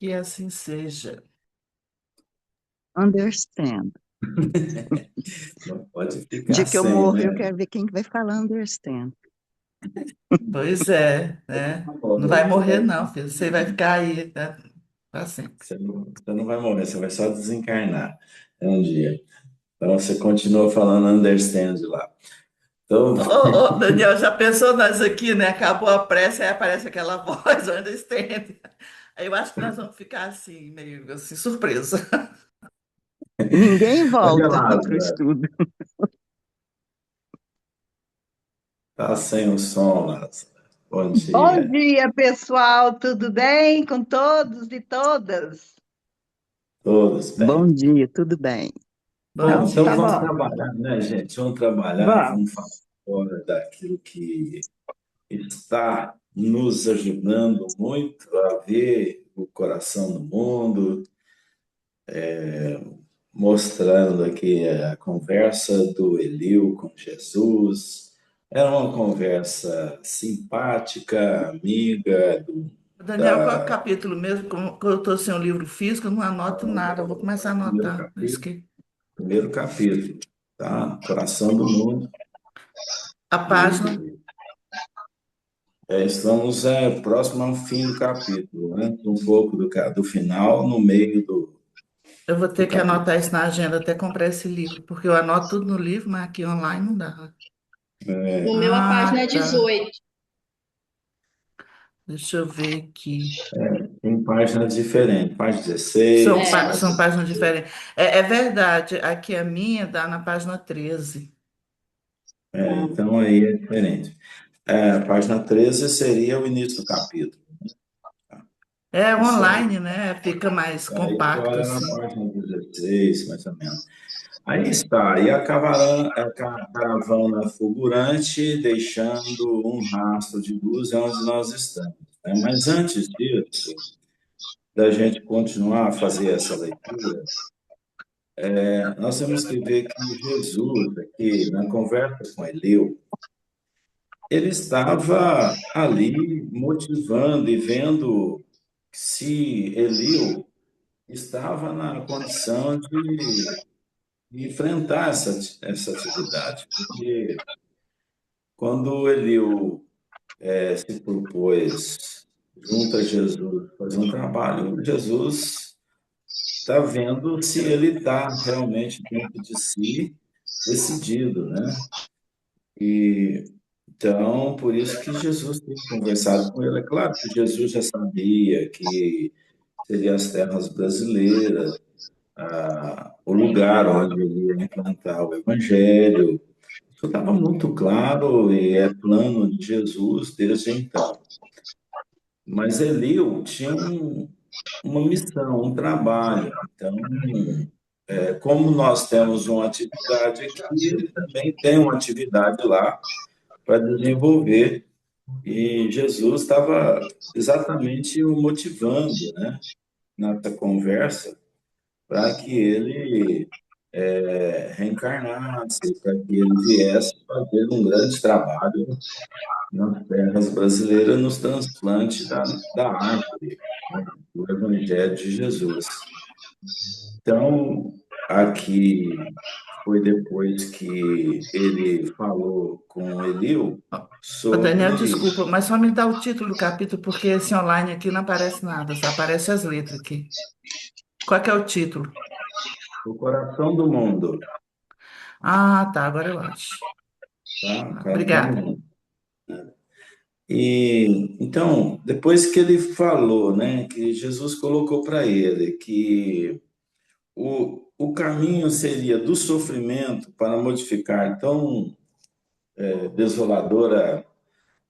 Que assim seja. Understand. Não pode ficar De que eu sem, morro, eu né? quero ver quem que vai falar understand. Pois é, né? Tá bom, Não vai você morrer, não, filho. Você vai ficar aí, né? Pra sempre. você não vai morrer, você vai só desencarnar um dia. Então você continua falando understand lá. Então, Ô, Daniel, já pensou nós aqui, né? Acabou a prece, aí aparece aquela voz, understand. Aí eu acho que nós vamos ficar assim, meio assim, surpresa. Ninguém olha volta lá, para o estudo. tá sem o som, Lázaro. Bom Bom dia. dia, pessoal. Tudo bem com todos e todas? Todos bem. Bom dia, tudo bem? Bom Então Tá dia. vamos bom. trabalhar, né, gente? Vamos trabalhar, Vamos. vamos falar fora daquilo que está nos ajudando muito a ver o coração do mundo, mostrando aqui a conversa do Eliu com Jesus. Era uma conversa simpática, amiga, Daniel, qual é o da, capítulo mesmo? Como eu estou sem o livro físico, eu não anoto nada. Eu vou começar a primeiro anotar. Eu capítulo, esqueci. primeiro capítulo, tá? Coração do mundo. A página, E estamos próximo ao fim do capítulo, né? Um pouco do final, no meio eu vou do ter que capítulo. anotar isso na agenda até comprar esse livro, porque eu anoto tudo no livro, mas aqui online não dá. No meu, a página Ah, é tá. 18. Deixa eu ver aqui. Tem páginas diferentes, página 16, É, São página. páginas diferentes. É verdade, aqui a minha dá na página 13. Então aí é diferente. A página 13 seria o início do capítulo. É Isso aí. online, né? Fica mais Aí você compacto, olha na assim. página 16, mais ou menos. Aí está, e a caravana fulgurante deixando um rastro de luz onde nós estamos, né? Mas antes disso, da gente continuar a fazer essa leitura, nós temos que ver que Jesus, aqui, na conversa com Eleu, ele estava ali motivando e vendo se Eliu estava na condição de enfrentar essa atividade. Porque quando Eliu se propôs, junto a Jesus, fazer um trabalho, Jesus está vendo se ele está realmente dentro de si decidido, né? E então, por isso que Jesus tem conversado com ele. É claro que Jesus já sabia que seria as terras brasileiras, o lugar onde ele ia implantar o evangelho. Isso estava muito claro e é plano de Jesus desde então. Mas Eliu tinha uma missão, um trabalho. Então, como nós temos uma atividade aqui, ele também tem uma atividade lá para desenvolver. E Jesus estava exatamente o motivando, né, nessa conversa, para que ele reencarnasse, para que ele viesse fazer um grande trabalho nas terras brasileiras, nos transplantes da árvore, né, do Evangelho de Jesus. Então, aqui foi depois que ele falou com Eliu Ô, Daniel, sobre desculpa, mas só me dá o título do capítulo, porque esse online aqui não aparece nada, só aparece as letras aqui. Qual que é o título? o coração do mundo, Ah, tá, agora eu acho. tá? O Ah, coração do obrigada. mundo. E então, depois que ele falou, né, que Jesus colocou para ele que o caminho seria do sofrimento para modificar tão desoladora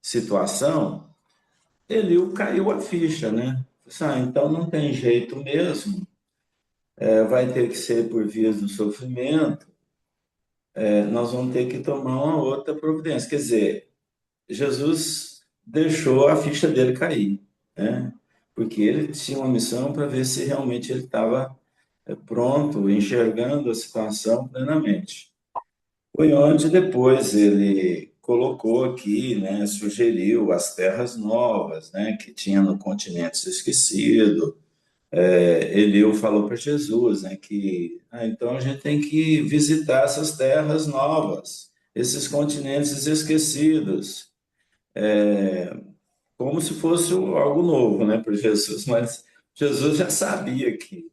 situação, ele caiu a ficha, né? Então não tem jeito mesmo, vai ter que ser por vias do sofrimento, nós vamos ter que tomar uma outra providência. Quer dizer, Jesus deixou a ficha dele cair, né? Porque ele tinha uma missão para ver se realmente ele estava pronto, enxergando a situação plenamente. Foi onde depois ele colocou aqui, né, sugeriu as terras novas, né, que tinha no continente esquecido, Eliú falou para Jesus, né, que então a gente tem que visitar essas terras novas, esses continentes esquecidos, como se fosse algo novo, né, para Jesus, mas Jesus já sabia que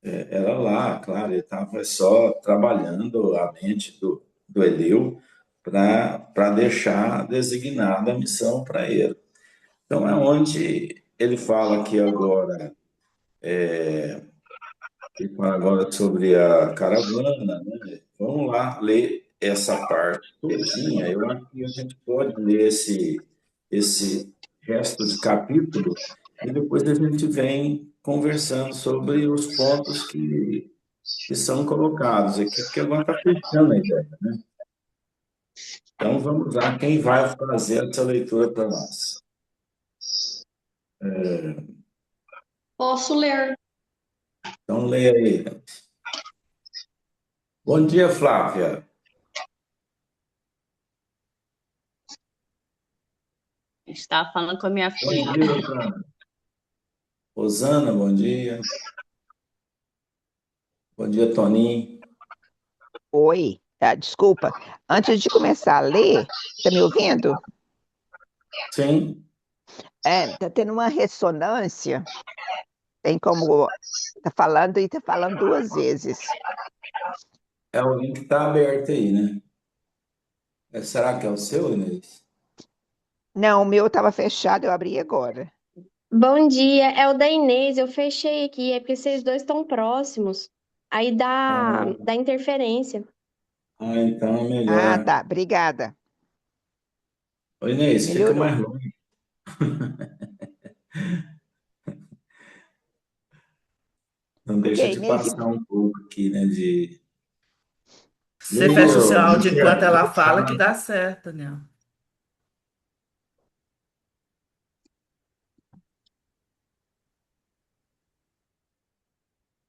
era lá, claro, ele estava só trabalhando a mente do Eliú para deixar designada a missão para ele. Então é onde ele fala aqui agora. Ele fala agora sobre a caravana, né? Vamos lá ler essa parte todinha. Eu acho que a gente pode ler esse resto de capítulo e depois a gente vem conversando sobre os pontos que são colocados aqui, porque agora está fechando a ideia. Então vamos lá, quem vai fazer essa leitura para nós? Posso ler. Então leia aí. Bom dia, Flávia. Estava falando com a minha Bom filha. dia, Rosana. Rosana, bom dia. Bom dia, Toninho. Oi, desculpa. Antes de começar a ler, tá me ouvindo? Sim, Tá tendo uma ressonância. Tem como tá falando e tá falando duas vezes. é o link que está aberto aí, né? Será que é o seu, Inês? Não, o meu estava fechado, eu abri agora. Bom dia, é o da Inês. Eu fechei aqui, é porque vocês dois estão próximos. Aí dá interferência. Então é Ah, melhor. tá. Obrigada. Ô, Inês, fica Melhorou. mais longe. Não Por deixa quê, de Inês? passar um pouco aqui, né? E Você aí, fecha o seu ô, áudio enquanto Michele, ela fala que dá certo, né?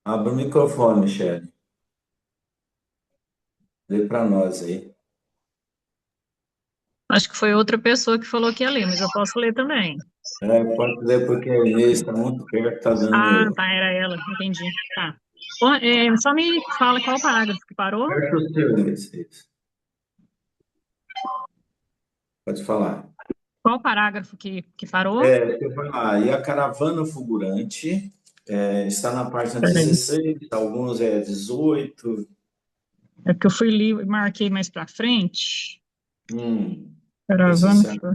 abre o microfone, Michele. Lê para nós aí. Acho que foi outra pessoa que falou que ia ler, mas eu posso ler também. Pode ler porque a Inês está muito perto, está Ah, dando. tá, era ela, entendi. Tá. Bom, só me fala qual parágrafo que parou. Perto do seu, Inês. Isso. Pode falar. Qual parágrafo que parou? Você vai lá. E a caravana fulgurante está na página Peraí. 16, alguns 18. É porque eu fui li e marquei mais pra frente. Esse Caravana. certo.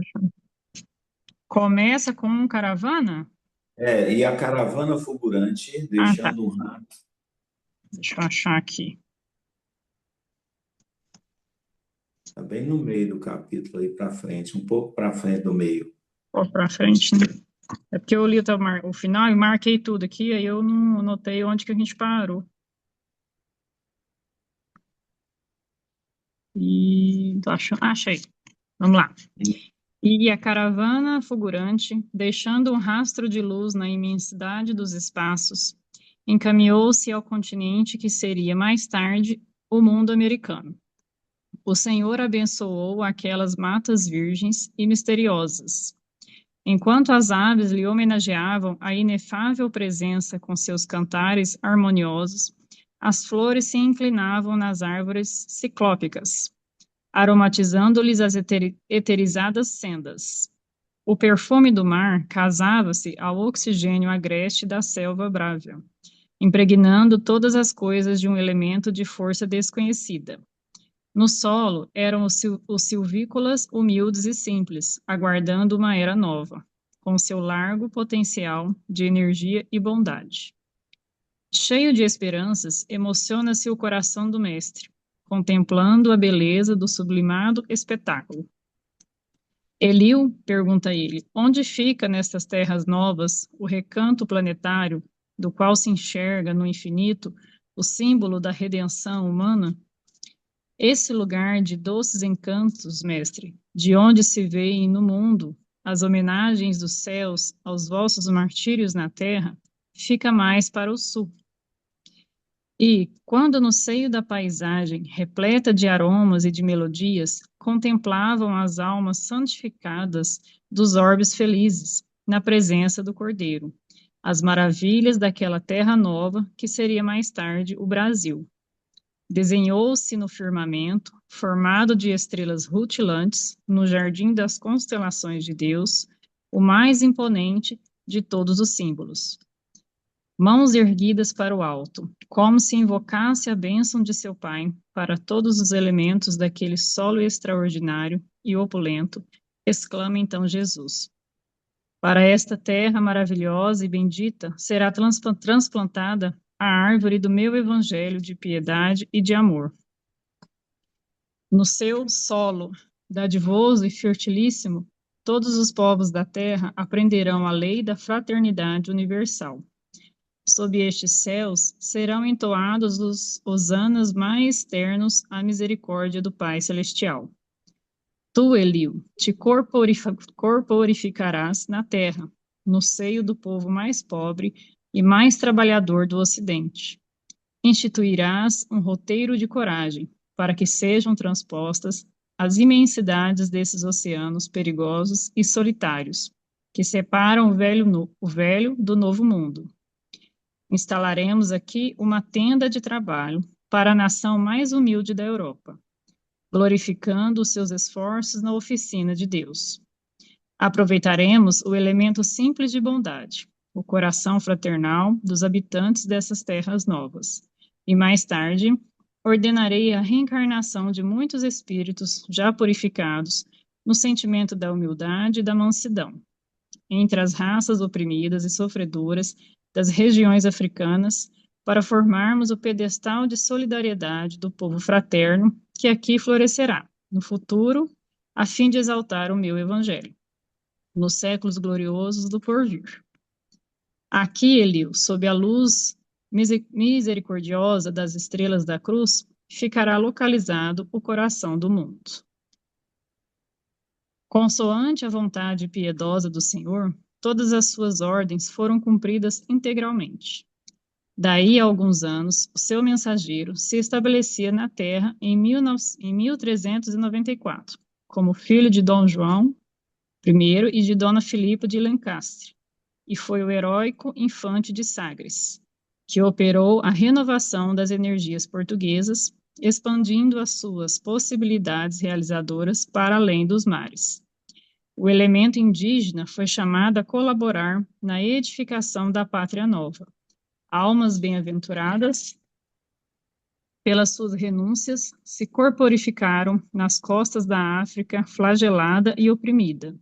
Começa com caravana? E a caravana fulgurante, Ah, tá. deixando um rato. Deixa eu achar aqui. Está bem no meio do capítulo aí para frente, um pouco para frente do meio. Ó, pra frente, né? É porque eu li o final e marquei tudo aqui, aí eu não anotei onde que a gente parou. E achei. Vamos lá. E a caravana fulgurante, deixando um rastro de luz na imensidade dos espaços, encaminhou-se ao continente que seria mais tarde o mundo americano. O Senhor abençoou aquelas matas virgens e misteriosas. Enquanto as aves lhe homenageavam a inefável presença com seus cantares harmoniosos, as flores se inclinavam nas árvores ciclópicas, aromatizando-lhes as eterizadas sendas. O perfume do mar casava-se ao oxigênio agreste da selva brávia, impregnando todas as coisas de um elemento de força desconhecida. No solo eram os silvícolas humildes e simples, aguardando uma era nova, com seu largo potencial de energia e bondade. Cheio de esperanças, emociona-se o coração do mestre, contemplando a beleza do sublimado espetáculo. Eliu, pergunta ele, onde fica nestas terras novas o recanto planetário do qual se enxerga no infinito o símbolo da redenção humana? Esse lugar de doces encantos, mestre, de onde se veem no mundo as homenagens dos céus aos vossos martírios na terra, fica mais para o sul. E, quando no seio da paisagem, repleta de aromas e de melodias, contemplavam as almas santificadas dos orbes felizes, na presença do Cordeiro, as maravilhas daquela terra nova que seria mais tarde o Brasil. Desenhou-se no firmamento, formado de estrelas rutilantes, no jardim das constelações de Deus, o mais imponente de todos os símbolos. Mãos erguidas para o alto, como se invocasse a bênção de seu Pai para todos os elementos daquele solo extraordinário e opulento, exclama então Jesus. Para esta terra maravilhosa e bendita será transplantada a árvore do meu evangelho de piedade e de amor. No seu solo dadivoso e fertilíssimo, todos os povos da terra aprenderão a lei da fraternidade universal. Sob estes céus serão entoados os hosanas mais ternos à misericórdia do Pai Celestial. Tu, Eliu, te corporificarás na terra, no seio do povo mais pobre e mais trabalhador do Ocidente. Instituirás um roteiro de coragem, para que sejam transpostas as imensidades desses oceanos perigosos e solitários, que separam o velho do novo mundo. Instalaremos aqui uma tenda de trabalho para a nação mais humilde da Europa, glorificando os seus esforços na oficina de Deus. Aproveitaremos o elemento simples de bondade, o coração fraternal dos habitantes dessas terras novas. E mais tarde, ordenarei a reencarnação de muitos espíritos já purificados no sentimento da humildade e da mansidão, entre as raças oprimidas e sofredoras das regiões africanas, para formarmos o pedestal de solidariedade do povo fraterno que aqui florescerá, no futuro, a fim de exaltar o meu evangelho, nos séculos gloriosos do porvir. Aqui, Eliu, sob a luz misericordiosa das estrelas da cruz, ficará localizado o coração do mundo. Consoante a vontade piedosa do Senhor, todas as suas ordens foram cumpridas integralmente. Daí a alguns anos, o seu mensageiro se estabelecia na terra em 1394, como filho de Dom João I e de Dona Filipa de Lencastre, e foi o heróico infante de Sagres, que operou a renovação das energias portuguesas, expandindo as suas possibilidades realizadoras para além dos mares. O elemento indígena foi chamado a colaborar na edificação da pátria nova. Almas bem-aventuradas, pelas suas renúncias, se corporificaram nas costas da África flagelada e oprimida,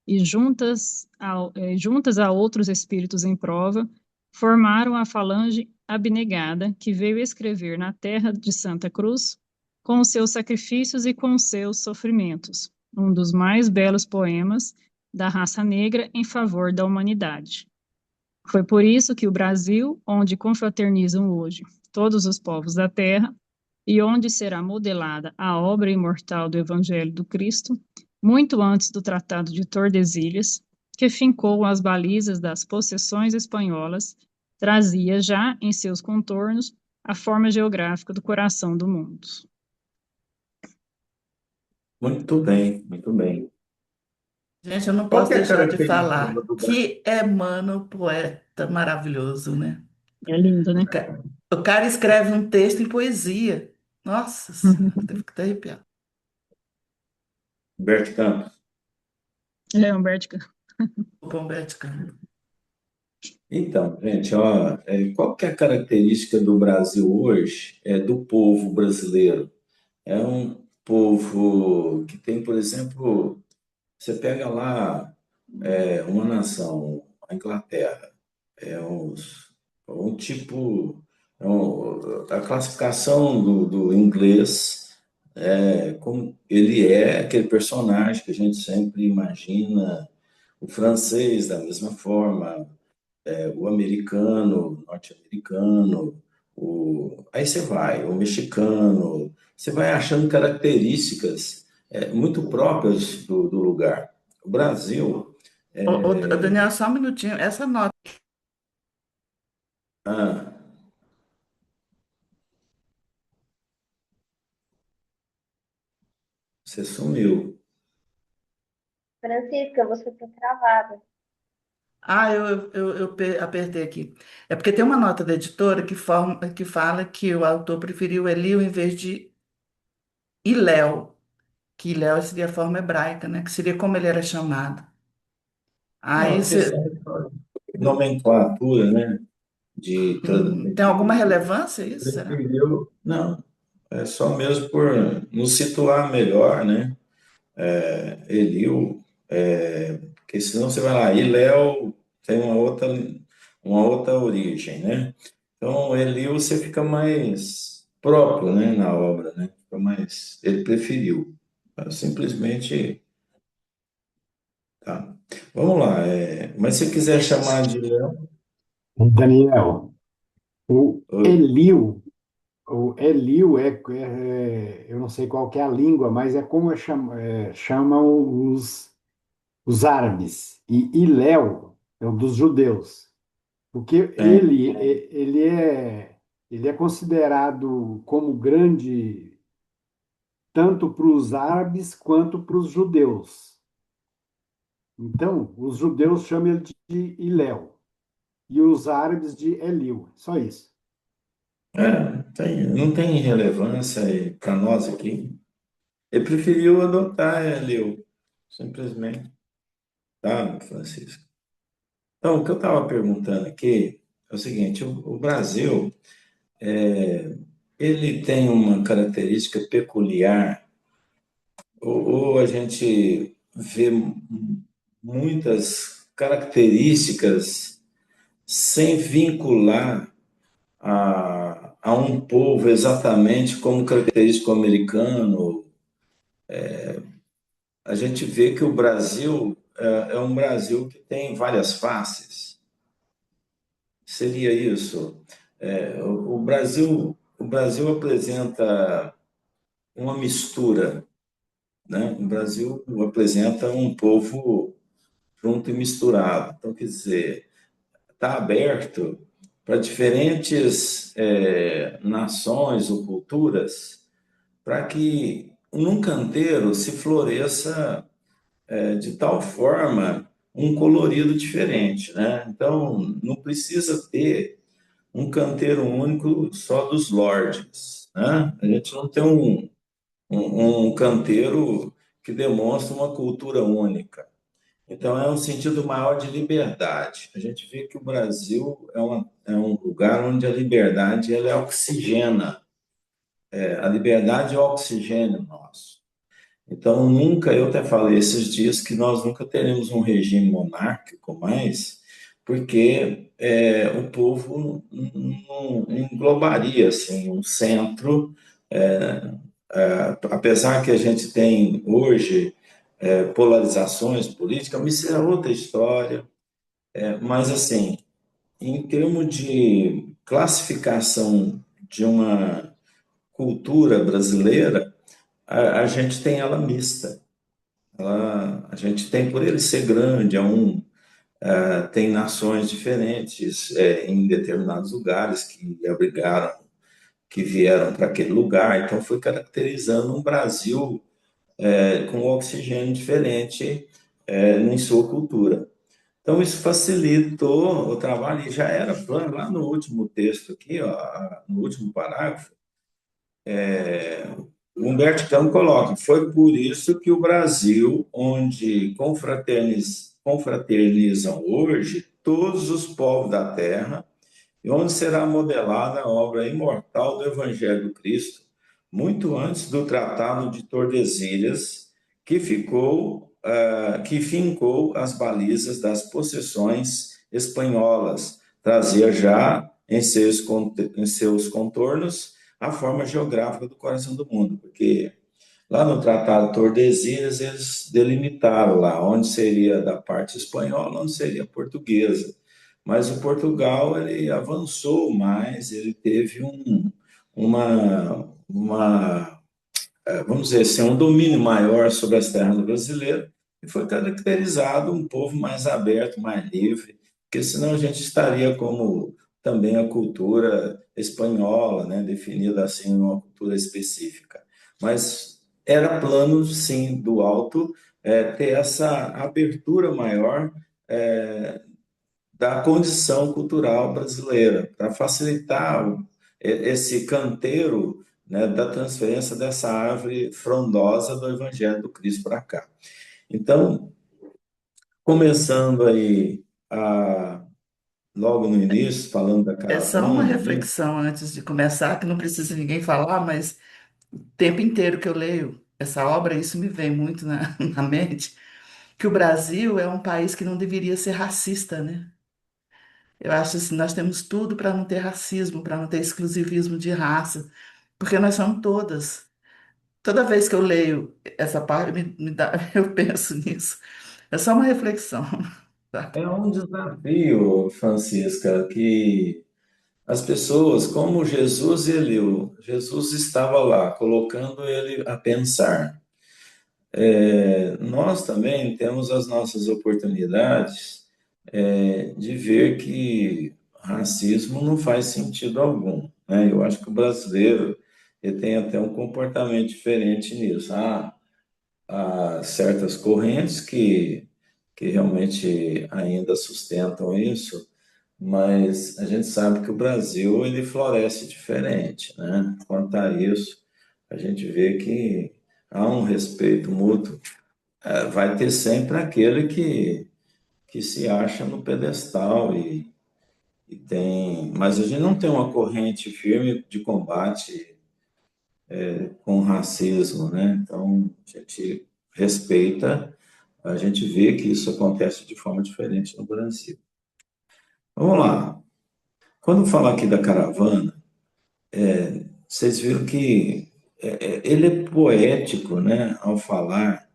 e juntas a outros espíritos em prova, formaram a falange abnegada que veio escrever na terra de Santa Cruz, com os seus sacrifícios e com os seus sofrimentos, um dos mais belos poemas da raça negra em favor da humanidade. Foi por isso que o Brasil, onde confraternizam hoje todos os povos da terra, e onde será modelada a obra imortal do Evangelho do Cristo, muito antes do Tratado de Tordesilhas, que fincou as balizas das possessões espanholas, trazia já em seus contornos a forma geográfica do coração do mundo. Muito bem, muito bem. Gente, eu não Qual posso que é a deixar de característica falar do Brasil? que Emmanuel, poeta maravilhoso, né? É lindo, né? O cara escreve um texto em poesia. Nossa Senhora, teve que até arrepiar. Humberto Campos. É, Humberto. O Humberto Campos. Então, gente, ó, qual que é a característica do Brasil hoje, do povo brasileiro? É um povo que tem, por exemplo, você pega lá uma nação, a Inglaterra, um tipo, a classificação do inglês, como ele é aquele personagem que a gente sempre imagina, o francês da mesma forma, o americano, norte-americano, aí você vai, o mexicano, você vai achando características muito próprias do lugar. O Brasil, Daniel, só um minutinho. Essa nota. ah, você sumiu. Francisca, você está travada. Apertei aqui. É porque tem uma nota da editora que fala que o autor preferiu Eliu em vez de Iléu, que Iléu seria a forma hebraica, né? Que seria como ele era chamado. Aí Não, questão de nomenclatura, né? tem alguma De relevância isso, será? preferiu, não, é só mesmo por nos situar melhor, né? Eliu, porque senão você vai lá, Iléu tem uma outra origem, né? Então, Eliu você fica mais próprio, né, na obra, né? Fica mais, ele preferiu. Simplesmente, tá. Vamos lá, mas se quiser chamar de Léo, Daniel, o Eliu, o Eliu eu não sei qual que é a língua, mas é como chamam os árabes. E Iléu é o dos judeus. Porque ele é considerado como grande tanto para os árabes quanto para os judeus. Então, os judeus chamam ele de Iléu e os árabes de Eliu. Só isso. não tem relevância para nós aqui. Ele preferiu adotar Eliu, simplesmente, tá, Francisco? Então, o que eu estava perguntando aqui é o seguinte: o Brasil, ele tem uma característica peculiar, ou a gente vê muitas características sem vincular a um povo exatamente como característico americano. A gente vê que o Brasil é um Brasil que tem várias faces. Seria isso. O Brasil apresenta uma mistura, né? O Brasil apresenta um povo junto e misturado. Então, quer dizer, está aberto para diferentes nações ou culturas, para que num canteiro se floresça de tal forma um colorido diferente, né? Então, não precisa ter um canteiro único só dos lords, né? A gente não tem um canteiro que demonstra uma cultura única. Então, é um sentido maior de liberdade. A gente vê que o Brasil é um lugar onde a liberdade ela oxigena. A liberdade é o oxigênio nosso. Então, nunca, eu até falei esses dias que nós nunca teremos um regime monárquico mais, porque o povo não englobaria assim, um centro, apesar que a gente tem hoje polarizações políticas, mas isso é outra história. Mas, assim, em termos de classificação de uma cultura brasileira, a gente tem ela mista. A gente tem, por ele ser grande, tem nações diferentes em determinados lugares que abrigaram, que vieram para aquele lugar. Então, foi caracterizando um Brasil com oxigênio diferente em sua cultura. Então, isso facilitou o trabalho, e já era plano lá no último texto aqui, ó, no último parágrafo, o Humberto Campos coloca: foi por isso que o Brasil, onde confraternizam hoje todos os povos da terra, e onde será modelada a obra imortal do Evangelho do Cristo, muito antes do Tratado de Tordesilhas, que fincou as balizas das possessões espanholas, trazia já em seus contornos a forma geográfica do coração do mundo, porque lá no Tratado de Tordesilhas eles delimitaram lá onde seria da parte espanhola, onde seria portuguesa. Mas o Portugal ele avançou mais, ele teve uma vamos dizer assim, um domínio maior sobre as terras brasileiras e foi caracterizado um povo mais aberto, mais livre, porque senão a gente estaria como também a cultura espanhola, né, definida assim, uma cultura específica. Mas era plano, sim, do alto, ter essa abertura maior da condição cultural brasileira, para facilitar esse canteiro, né, da transferência dessa árvore frondosa do Evangelho do Cristo para cá. Então, começando aí logo no início, falando da É só uma caravana, né? reflexão antes de começar, que não precisa ninguém falar, mas o tempo inteiro que eu leio essa obra, isso me vem muito na mente, que o Brasil é um país que não deveria ser racista, né? Eu acho assim, nós temos tudo para não ter racismo, para não ter exclusivismo de raça, porque nós somos todas. Toda vez que eu leio essa parte, eu penso nisso. É só uma reflexão. Tá? É um desafio, Francisca, que as pessoas, como Jesus eliu, Jesus estava lá, colocando ele a pensar. Nós também temos as nossas oportunidades, de ver que racismo não faz sentido algum, né? Eu acho que o brasileiro ele tem até um comportamento diferente nisso. Há certas correntes que realmente ainda sustentam isso, mas a gente sabe que o Brasil ele floresce diferente, né? Quanto a isso, a gente vê que há um respeito mútuo. Vai ter sempre aquele que se acha no pedestal e tem, mas a gente não tem uma corrente firme de combate com racismo, né? Então a gente respeita, a gente vê que isso acontece de forma diferente no Brasil. Vamos lá. Quando falar aqui da caravana, vocês viram que ele é poético, né? Ao falar,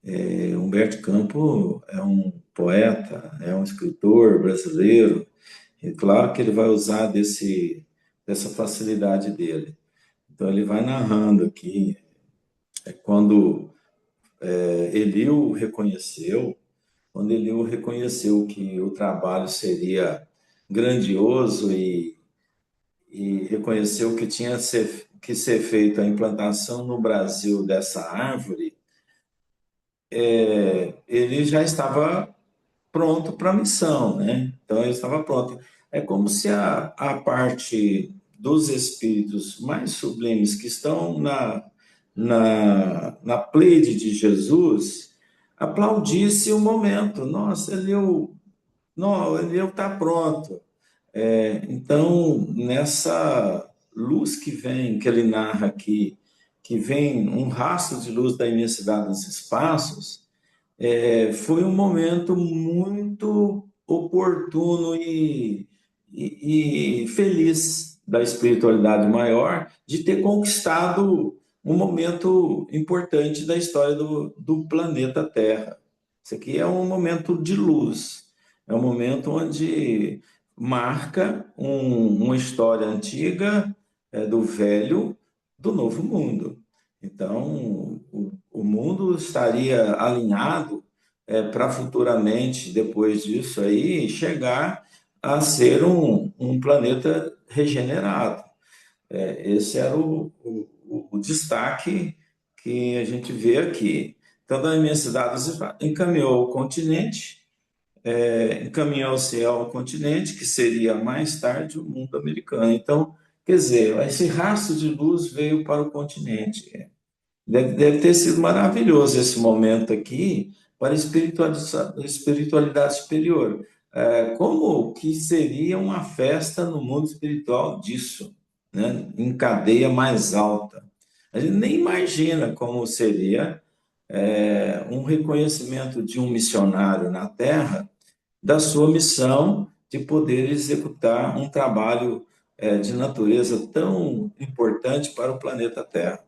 Humberto Campos é um poeta, é um escritor brasileiro, e claro que ele vai usar dessa facilidade dele. Então ele vai narrando aqui, quando Eliu reconheceu, quando Eliu reconheceu que o trabalho seria grandioso e reconheceu que tinha que ser feita a implantação no Brasil dessa árvore, ele já estava pronto para a missão, né? Então ele estava pronto. É como se a parte dos espíritos mais sublimes que estão na pleiade de Jesus aplaudisse o momento. Nossa, ele está pronto. Então, nessa luz que vem, que ele narra aqui, que vem um rastro de luz da imensidade dos espaços, foi um momento muito oportuno e feliz da espiritualidade maior de ter conquistado um momento importante da história do planeta Terra. Isso aqui é um momento de luz, é um momento onde marca uma história antiga, do velho, do novo mundo. Então, o mundo estaria alinhado para futuramente, depois disso aí, chegar a ser um planeta regenerado. Esse era o destaque que a gente vê aqui. Então, a imensidade encaminhou o continente, encaminhou-se ao continente, que seria mais tarde o mundo americano. Então, quer dizer, esse rastro de luz veio para o continente. Deve ter sido maravilhoso esse momento aqui para a espiritualidade superior. Como que seria uma festa no mundo espiritual disso, né? Em cadeia mais alta? A gente nem imagina como seria um reconhecimento de um missionário na Terra da sua missão de poder executar um trabalho de natureza tão importante para o planeta Terra.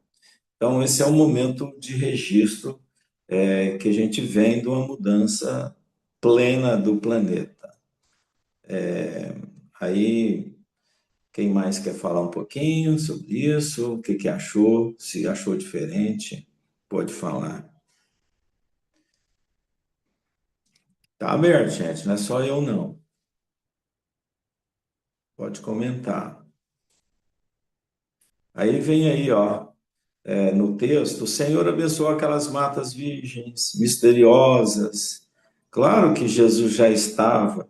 Então, esse é um momento de registro que a gente vem de uma mudança plena do planeta. Aí, quem mais quer falar um pouquinho sobre isso? O que achou? Se achou diferente, pode falar. Tá aberto, gente, não é só eu, não. Pode comentar. Aí vem aí, ó, no texto, o Senhor abençoou aquelas matas virgens, misteriosas. Claro que Jesus já estava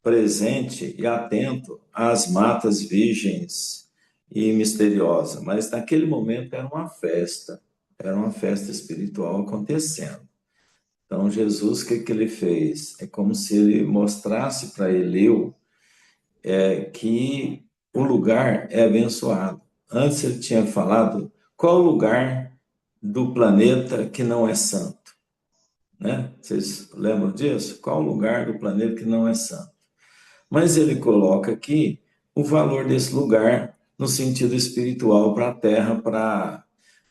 presente e atento às matas virgens e misteriosa, mas naquele momento era uma festa espiritual acontecendo. Então, Jesus, o que que ele fez? É como se ele mostrasse para Eleu que o lugar é abençoado. Antes ele tinha falado qual o lugar do planeta que não é santo, né? Vocês lembram disso? Qual o lugar do planeta que não é santo? Mas ele coloca aqui o valor desse lugar no sentido espiritual para a Terra,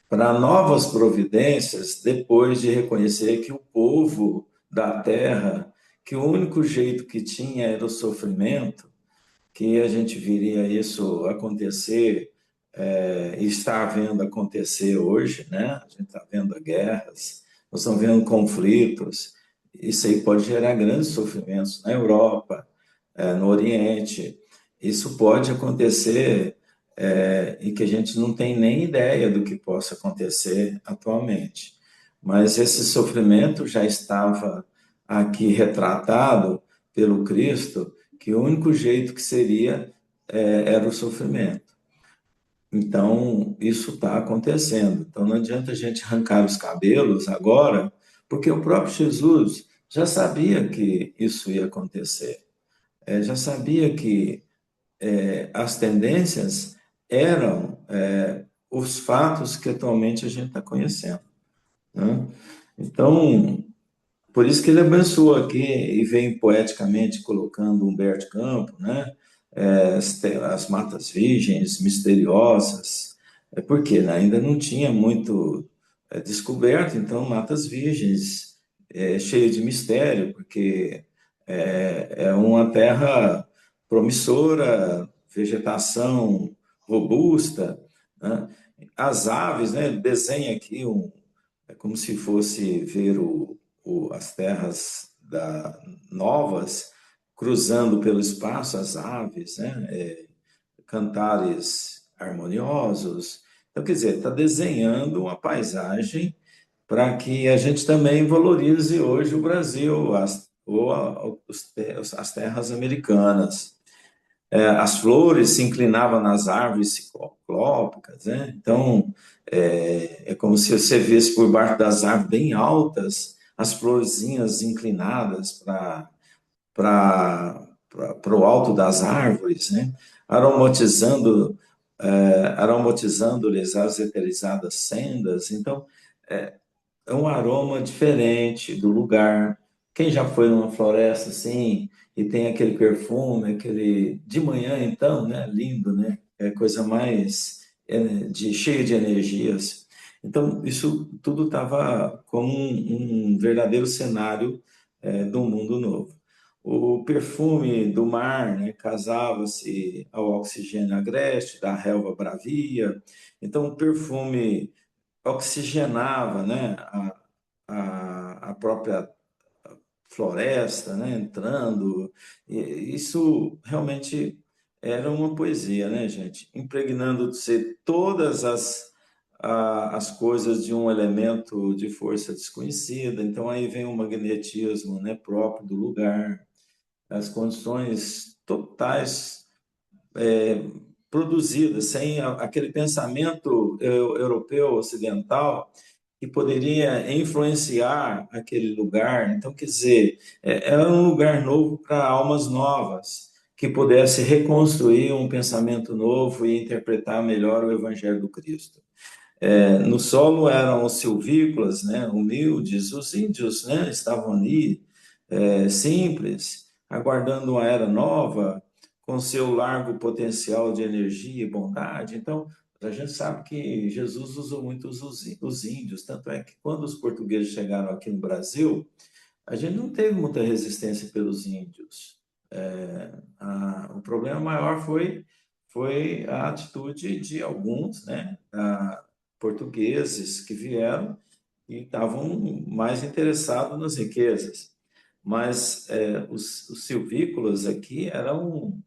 para novas providências, depois de reconhecer que o povo da Terra, que o único jeito que tinha era o sofrimento, que a gente viria isso acontecer, e está vendo acontecer hoje, né? A gente está vendo guerras, nós estamos vendo conflitos, isso aí pode gerar grandes sofrimentos na Europa, no Oriente, isso pode acontecer, e que a gente não tem nem ideia do que possa acontecer atualmente. Mas esse sofrimento já estava aqui retratado pelo Cristo, que o único jeito que seria era o sofrimento. Então, isso está acontecendo. Então, não adianta a gente arrancar os cabelos agora, porque o próprio Jesus já sabia que isso ia acontecer. Já sabia que as tendências eram os fatos que atualmente a gente está conhecendo, né? Então, por isso que ele abençoou aqui e vem poeticamente colocando Humberto Campos, né? As matas virgens, misteriosas, porque né, ainda não tinha muito descoberto, então matas virgens, cheio de mistério, porque é uma terra promissora, vegetação robusta, né? As aves, né? Ele desenha aqui é como se fosse ver as terras novas cruzando pelo espaço, as aves, né? Cantares harmoniosos. Então, quer dizer, está desenhando uma paisagem para que a gente também valorize hoje o Brasil, as terras americanas. As flores se inclinavam nas árvores ciclópicas, né? Então, é como se você visse por baixo das árvores bem altas, as florzinhas inclinadas para o alto das árvores, né? Aromatizando, aromatizando-lhes as eterizadas sendas. Então, é um aroma diferente do lugar. Quem já foi numa floresta assim e tem aquele perfume, aquele de manhã então, né? Lindo, né? É coisa mais cheia de energias. Então isso tudo estava como um verdadeiro cenário do mundo novo. O perfume do mar, né, casava-se ao oxigênio agreste da relva bravia. Então o perfume oxigenava, né, a própria floresta, né, entrando. E isso realmente era uma poesia, né, gente? Impregnando-se todas as coisas de um elemento de força desconhecida. Então, aí vem o magnetismo, né, próprio do lugar, as condições totais produzidas, sem aquele pensamento europeu ocidental que poderia influenciar aquele lugar. Então, quer dizer, era um lugar novo para almas novas, que pudesse reconstruir um pensamento novo e interpretar melhor o Evangelho do Cristo. No solo eram os silvícolas, né, humildes, os índios, né, estavam ali, simples, aguardando uma era nova, com seu largo potencial de energia e bondade. Então, a gente sabe que Jesus usou muito os índios, tanto é que quando os portugueses chegaram aqui no Brasil, a gente não teve muita resistência pelos índios. O problema maior foi a atitude de alguns, né, portugueses que vieram e estavam mais interessados nas riquezas. Mas os silvícolas aqui eram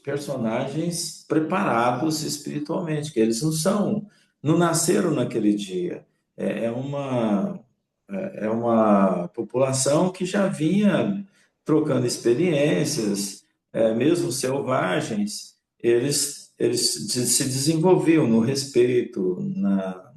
personagens preparados espiritualmente, que eles não nasceram naquele dia. É uma população que já vinha trocando experiências, mesmo selvagens, eles se desenvolviam no respeito,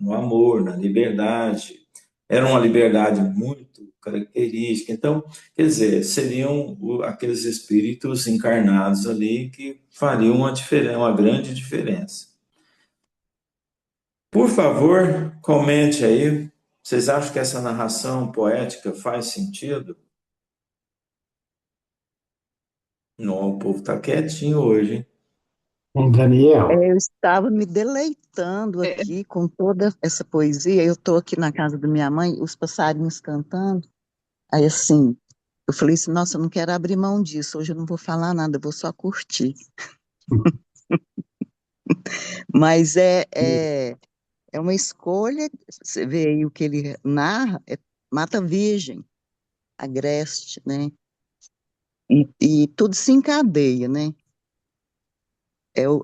no amor, na liberdade. Era uma liberdade muito característica. Então, quer dizer, seriam aqueles espíritos encarnados ali que fariam uma grande diferença. Por favor, comente aí. Vocês acham que essa narração poética faz sentido? Não, o povo está quietinho hoje, hein? Daniel, Eu estava me deleitando aqui com toda essa poesia. Eu estou aqui na casa da minha mãe, os passarinhos cantando. Aí, assim, eu falei assim: nossa, eu não quero abrir mão disso. Hoje eu não vou falar nada, eu vou só curtir. Mas é uma escolha. Você vê aí o que ele narra: Mata Virgem, Agreste, né? E tudo se encadeia, né?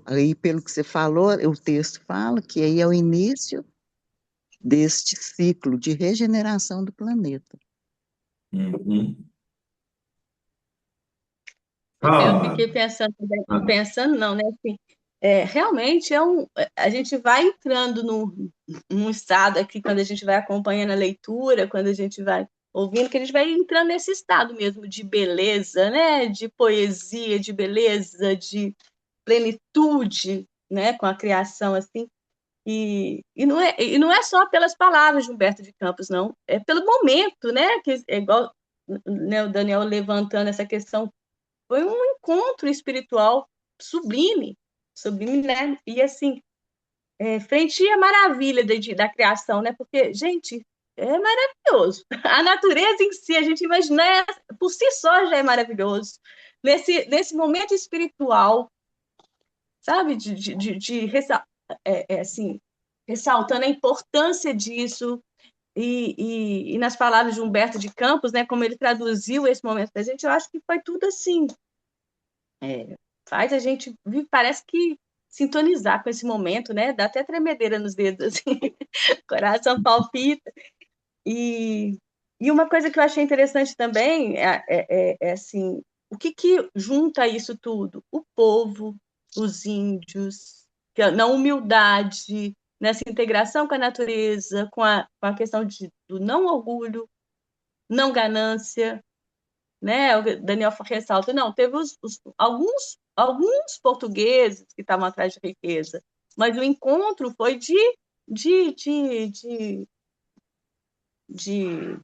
Aí, pelo que você falou, o texto fala que aí é o início deste ciclo de regeneração do planeta. Uhum. Eu Fala, fiquei pensando, Mara. pensando não, né? Assim, realmente a gente vai entrando num estado aqui, quando a gente vai acompanhando a leitura, quando a gente vai ouvindo, que a gente vai entrando nesse estado mesmo de beleza, né? De poesia, de beleza, de plenitude, né? Com a criação, assim. E não é só pelas palavras de Humberto de Campos, não. É pelo momento, né? Que é igual, né, o Daniel levantando essa questão, foi um encontro espiritual sublime, sublime, né? E assim, frente à maravilha da criação, né? Porque, gente, é maravilhoso. A natureza em si, a gente imaginar, por si só já é maravilhoso. Nesse momento espiritual, sabe? Assim, ressaltando a importância disso. E nas palavras de Humberto de Campos, né, como ele traduziu esse momento para a gente, eu acho que foi tudo assim, faz a gente parece que sintonizar com esse momento, né? Dá até tremedeira nos dedos, assim, coração palpita. E, e uma coisa que eu achei interessante também assim, o que junta isso tudo? O povo, os índios, na humildade, nessa integração com a natureza, com a questão do não orgulho, não ganância, né? O Daniel ressalta, não, teve alguns portugueses que estavam atrás de riqueza, mas o encontro foi de, de, de, de,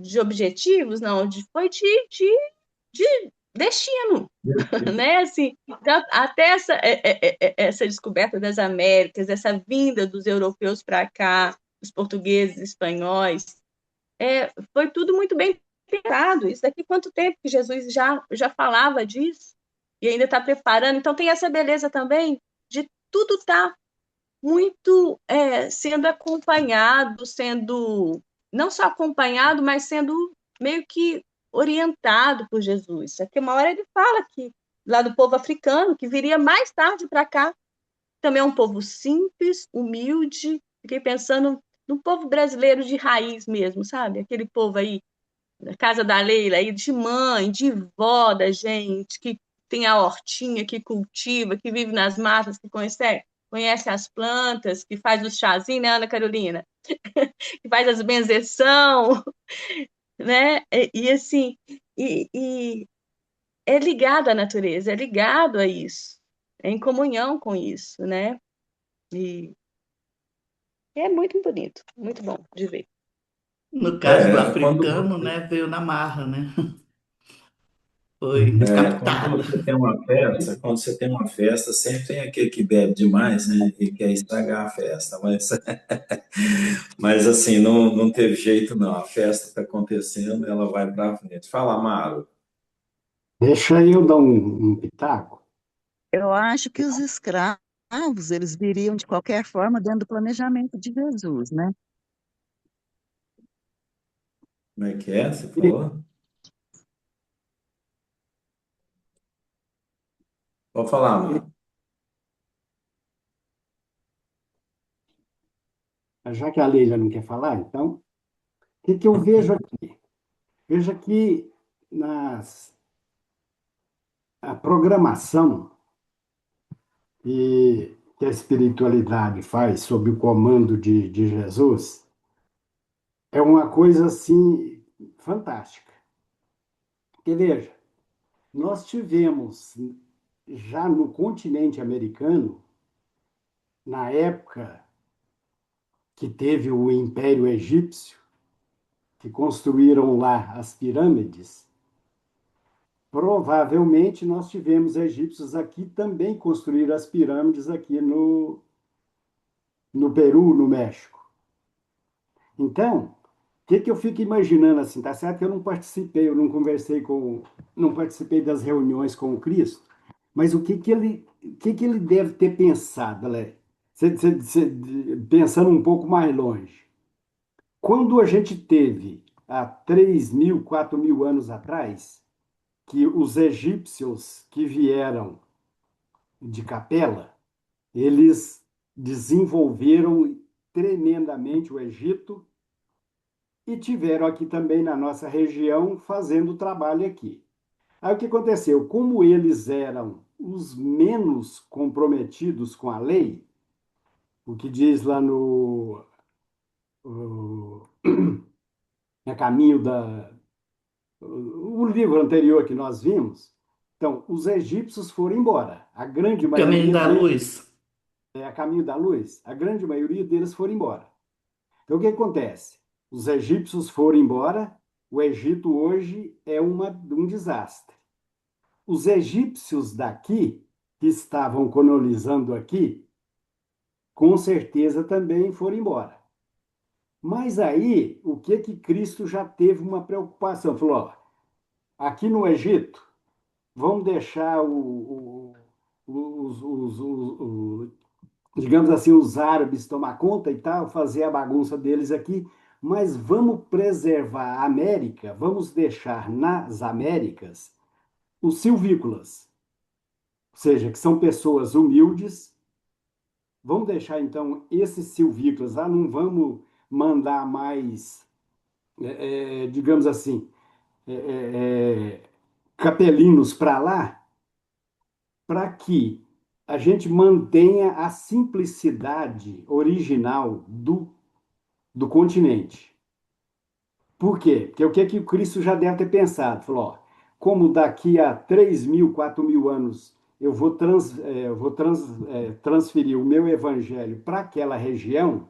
de objetivos, não, foi de destino, né? Assim, então, até essa descoberta das Américas, essa vinda dos europeus para cá, os portugueses, espanhóis, foi tudo muito bem pensado. Isso daqui quanto tempo que Jesus já falava disso e ainda está preparando. Então tem essa beleza também de tudo estar muito sendo acompanhado, sendo não só acompanhado, mas sendo meio que orientado por Jesus. Aqui uma hora ele fala que lá do povo africano, que viria mais tarde para cá, também é um povo simples, humilde. Fiquei pensando no povo brasileiro de raiz mesmo, sabe? Aquele povo aí, da casa da Leila, aí de mãe, de vó da gente, que tem a hortinha, que cultiva, que vive nas matas, que conhece as plantas, que faz os chazinhos, né, Ana Carolina? Que faz as benzeção, né? Assim, e é ligado à natureza, é ligado a isso, é em comunhão com isso, né? E é muito bonito, muito bom de ver. No caso do Quando africano, você né, veio na marra, né? Foi Quando captado. você tem uma festa, sempre tem aquele que bebe demais, né? E quer estragar a festa. Mas assim, não teve jeito, não. A festa está acontecendo, ela vai para frente. Fala, Amaro. deixa eu dar um pitaco. Eu acho que os escravos, eles viriam de qualquer forma dentro do planejamento de Jesus, né? Como é que é? Você falou? Pode falar, Amaro. Já que a Leila não quer falar, então, o que que eu vejo aqui? Veja que a programação que a espiritualidade faz sob o comando de Jesus é uma coisa assim fantástica. Porque veja, nós tivemos já no continente americano, na época que teve o Império Egípcio, que construíram lá as pirâmides, provavelmente nós tivemos egípcios aqui também construir as pirâmides aqui no Peru, no México. Então, o que eu fico imaginando assim, tá certo que eu não participei, eu não conversei não participei das reuniões com o Cristo, mas o que ele deve ter pensado, Lé? Pensando um pouco mais longe. Quando a gente teve, há 3.000, 4.000 anos atrás, que os egípcios que vieram de Capela, eles desenvolveram tremendamente o Egito e tiveram aqui também na nossa região fazendo trabalho aqui. Aí o que aconteceu? Como eles eram os menos comprometidos com a lei, o que diz lá o, a caminho o livro anterior que nós vimos, então, os egípcios foram embora. A grande Caminho maioria da deles, Luz. a caminho da luz, a grande maioria deles foram embora. Então, o que acontece? Os egípcios foram embora, o Egito hoje é um desastre. Os egípcios daqui, que estavam colonizando aqui, com certeza também foram embora. Mas aí, o que Cristo já teve uma preocupação? Falou, ó, aqui no Egito, vamos deixar digamos assim, os árabes tomar conta e tal, fazer a bagunça deles aqui, mas vamos preservar a América, vamos deixar nas Américas os silvícolas, ou seja, que são pessoas humildes. Vamos deixar então esses silvícolas lá, não vamos mandar mais, digamos assim, é, capelinos para lá, para que a gente mantenha a simplicidade original do continente. Por quê? Porque o que o Cristo já deve ter pensado? Falou, ó, como daqui a 3.000, 4.000 anos eu vou transferir o meu evangelho para aquela região,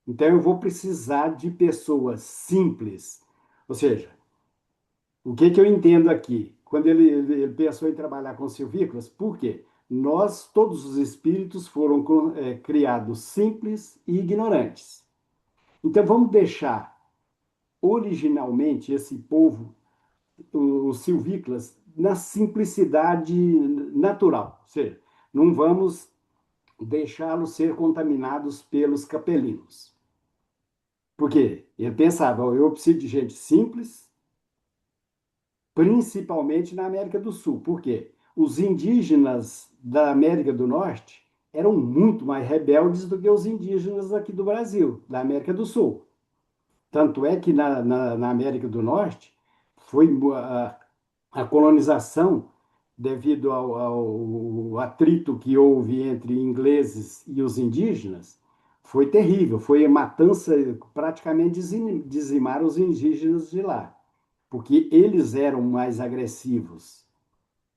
então eu vou precisar de pessoas simples. Ou seja, o que eu entendo aqui? Quando ele pensou em trabalhar com silvícolas, por quê? Nós, todos os espíritos, foram criados simples e ignorantes. Então, vamos deixar originalmente esse povo, os silvícolas, na simplicidade natural. Ou seja, não vamos deixá-los ser contaminados pelos capelinos. Por quê? Ele pensava, eu preciso de gente simples, principalmente na América do Sul. Por quê? Os indígenas da América do Norte eram muito mais rebeldes do que os indígenas aqui do Brasil, da América do Sul. Tanto é que na América do Norte foi a colonização, devido ao atrito que houve entre ingleses e os indígenas, foi terrível. Foi a matança, praticamente dizimaram os indígenas de lá, porque eles eram mais agressivos.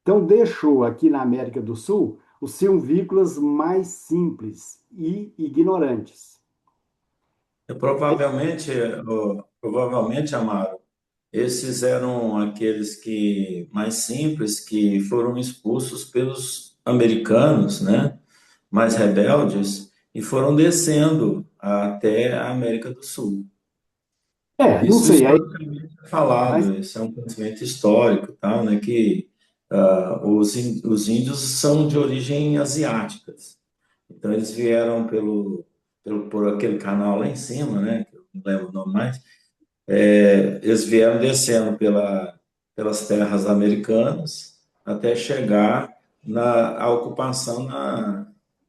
Então, deixou aqui na América do Sul os silvícolas mais simples e ignorantes. Provavelmente, Amaro, esses eram aqueles que mais simples que foram expulsos pelos americanos, né? Mais rebeldes e foram descendo até a América do Sul. Não Isso sei, historicamente é mas falado, isso é um conhecimento histórico, tá, né? Que os índios são de origem asiática. Então eles vieram por aquele canal lá em cima, né? Que eu não lembro o nome mais. Eles vieram descendo pelas terras americanas até chegar à ocupação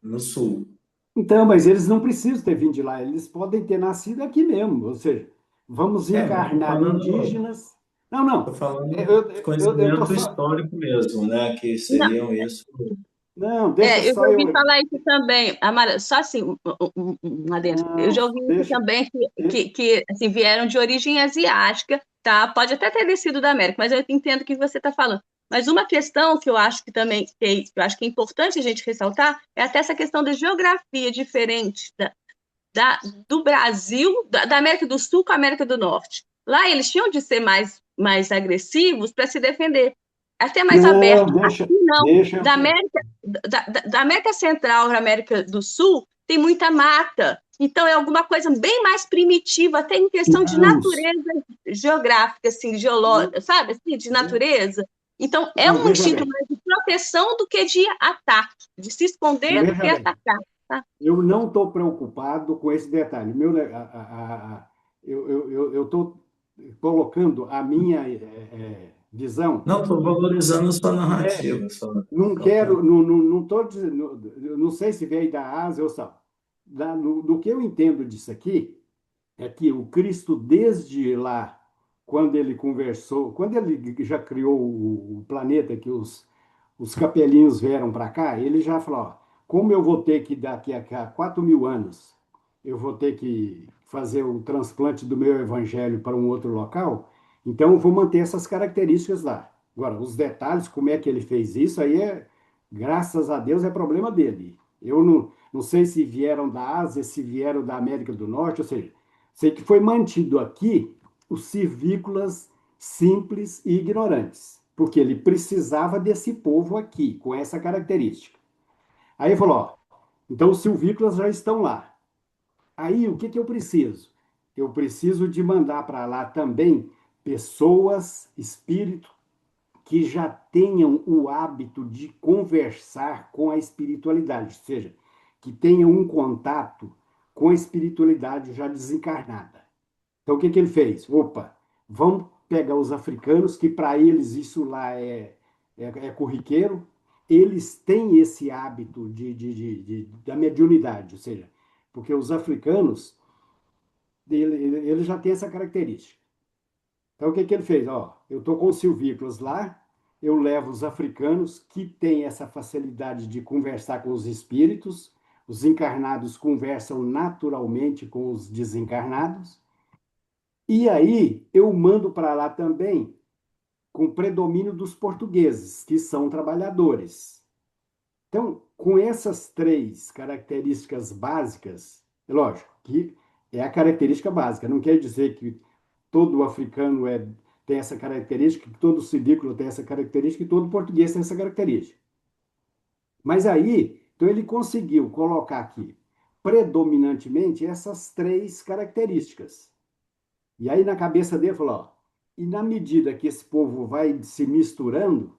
no sul. então, mas eles não precisam ter vindo de lá, eles podem ter nascido aqui mesmo. Ou seja, vamos Mas eu tô encarnar falando, indígenas, Não, Estou não. falando de Eu tô conhecimento só. histórico mesmo, né? Que Não, seriam isso. Não, deixa eu só já ouvi eu. falar isso também, Amara, só assim, um adendo. Eu Não, já ouvi isso deixa. também, que assim, vieram de origem asiática, tá? Pode até ter descido da América, mas eu entendo o que você está falando. Mas uma questão que eu acho que também eu acho que é importante a gente ressaltar é até essa questão da geografia diferente da, do Brasil, da América do Sul com a América do Norte. Lá eles tinham de ser mais agressivos para se defender, até mais Não, aberto. deixa, Aqui não. deixa eu. Da América, da América Central para a América do Sul tem muita mata. Então é alguma coisa bem mais primitiva, até em questão de Não, natureza geográfica, assim, não, sabe, assim, de natureza. Então é não, um veja instinto bem, mais de proteção do que de ataque, de se esconder do veja que bem. atacar. Tá? Eu não estou preocupado com esse detalhe. Eu estou colocando a minha visão. Não, estou valorizando sua É, narrativa. não Tá. quero, não estou dizendo, eu não sei se veio da Ásia ou só. Do que eu entendo disso aqui, é que o Cristo, desde lá, quando ele conversou, quando ele já criou o planeta, que os capelinhos vieram para cá, ele já falou: ó, como eu vou ter que, daqui a 4.000 anos, eu vou ter que fazer o transplante do meu evangelho para um outro local, então eu vou manter essas características lá. Agora, os detalhes, como é que ele fez isso, aí graças a Deus, é problema dele. Eu não sei se vieram da Ásia, se vieram da América do Norte, ou seja, sei que foi mantido aqui os civícolas simples e ignorantes, porque ele precisava desse povo aqui, com essa característica. Aí ele falou: ó, então os silvícolas já estão lá. Aí o que, que eu preciso? Eu preciso de mandar para lá também pessoas, espíritos, que já tenham o hábito de conversar com a espiritualidade, ou seja, que tenham um contato com a espiritualidade já desencarnada. Então, o que, que ele fez? Opa, vamos pegar os africanos, que para eles isso lá é corriqueiro, eles têm esse hábito da mediunidade, ou seja, porque os africanos, ele já tem essa característica. Então, o que, que ele fez? Ó, eu estou com os silvícolas lá, eu levo os africanos que têm essa facilidade de conversar com os espíritos, os encarnados conversam naturalmente com os desencarnados, e aí eu mando para lá também com predomínio dos portugueses, que são trabalhadores. Então, com essas três características básicas, é lógico que é a característica básica, não quer dizer que todo africano tem essa característica, que todo civícola tem essa característica, e todo português tem essa característica. Mas aí, então ele conseguiu colocar aqui predominantemente essas três características. E aí na cabeça dele falou: ó, e na medida que esse povo vai se misturando,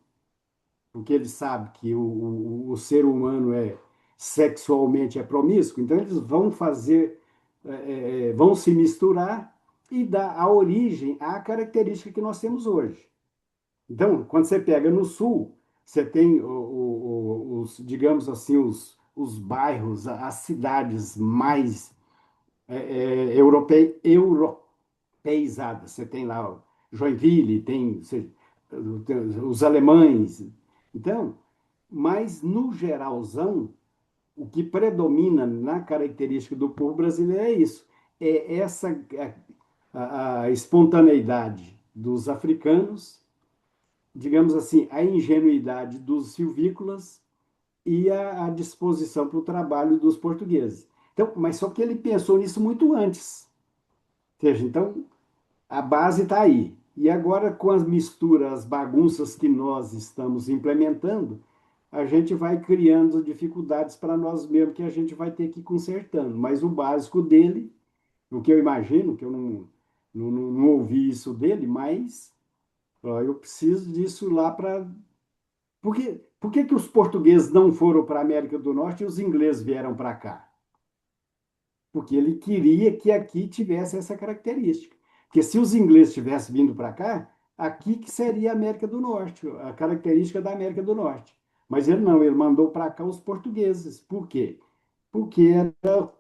porque ele sabe que o ser humano sexualmente promíscuo, então eles vão fazer, vão se misturar e dar a origem à característica que nós temos hoje. Então, quando você pega no sul, você tem os, digamos assim, os bairros, as cidades mais europeizadas. Você tem lá o Joinville, tem os alemães. Então, mas no geralzão, o que predomina na característica do povo brasileiro é isso. É essa a espontaneidade dos africanos, digamos assim, a ingenuidade dos silvícolas e a disposição para o trabalho dos portugueses. Então, mas só que ele pensou nisso muito antes. Ou seja, então, a base está aí. E agora, com as misturas, as bagunças que nós estamos implementando, a gente vai criando dificuldades para nós mesmos que a gente vai ter que ir consertando. Mas o básico dele, o que eu imagino, que eu não ouvi isso dele, mas ó, eu preciso disso lá para. Por que os portugueses não foram para a América do Norte e os ingleses vieram para cá? Porque ele queria que aqui tivesse essa característica. Porque se os ingleses tivessem vindo para cá, aqui que seria a América do Norte, a característica da América do Norte. Mas ele não, ele mandou para cá os portugueses. Por quê? Porque era.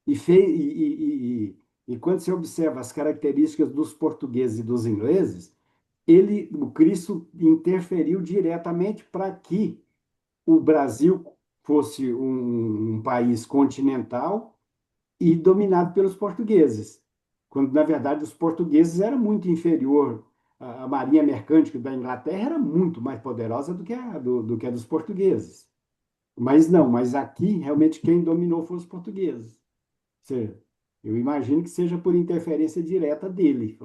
E quando você observa as características dos portugueses e dos ingleses, o Cristo interferiu diretamente para que o Brasil fosse um país continental e dominado pelos portugueses, quando, na verdade, os portugueses eram muito inferior. A marinha mercante da Inglaterra era muito mais poderosa do que a dos portugueses. Mas não, mas aqui, realmente, quem dominou foram os portugueses. Ou seja, eu imagino que seja por interferência direta dele.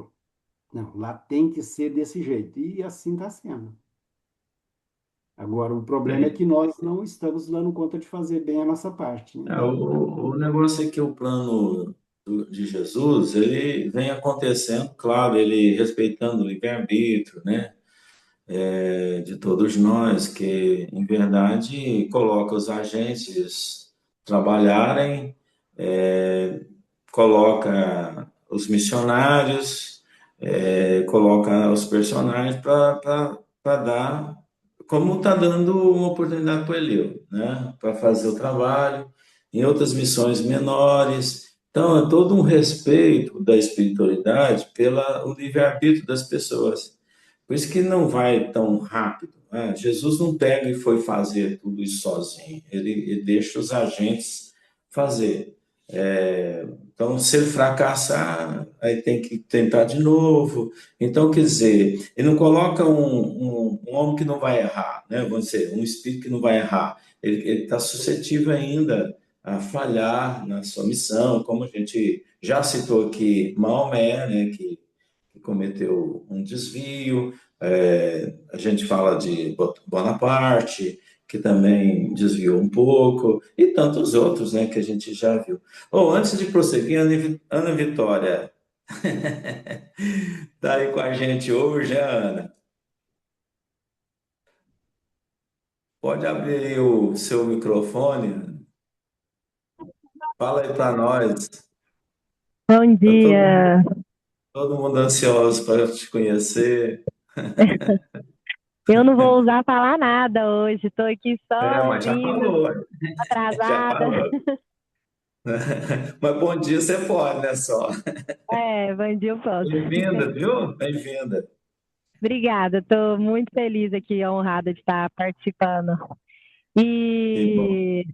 Não, lá tem que ser desse jeito. E assim está sendo. Agora, o problema é que nós não estamos dando conta de fazer bem a nossa parte, né? O negócio é que o plano de Jesus, ele vem acontecendo, claro, ele respeitando o livre-arbítrio, né, de todos nós, que, em verdade, coloca os agentes trabalharem, coloca os missionários, coloca os personagens para dar, como está dando uma oportunidade para o Eleu, né? Para fazer o trabalho, em outras missões menores. Então, é todo um respeito da espiritualidade pelo livre-arbítrio das pessoas. Por isso que não vai tão rápido, né? Jesus não pega e foi fazer tudo isso sozinho, ele deixa os agentes fazer. Então, se ele fracassar, aí tem que tentar de novo. Então, quer dizer, ele não coloca um homem que não vai errar, né? Vamos dizer, um espírito que não vai errar. Ele está suscetível ainda a falhar na sua missão, como a gente já citou aqui, Maomé, né? Que cometeu um desvio. A gente fala de Bonaparte, que também desviou um pouco, e tantos outros, né, que a gente já viu. Antes de prosseguir, Ana Vitória está aí com a gente hoje, Ana. Pode abrir aí o seu microfone, fala aí para nós. Bom Tá dia. todo mundo ansioso para te conhecer. Eu não vou usar falar nada hoje, estou aqui só Mas já ouvindo, falou, já atrasada. falou. Mas bom dia você pode, né, só. Bom dia, eu posso. Bem-vinda, viu? Bem-vinda. Obrigada, estou muito feliz aqui, honrada de estar participando. Que bom. E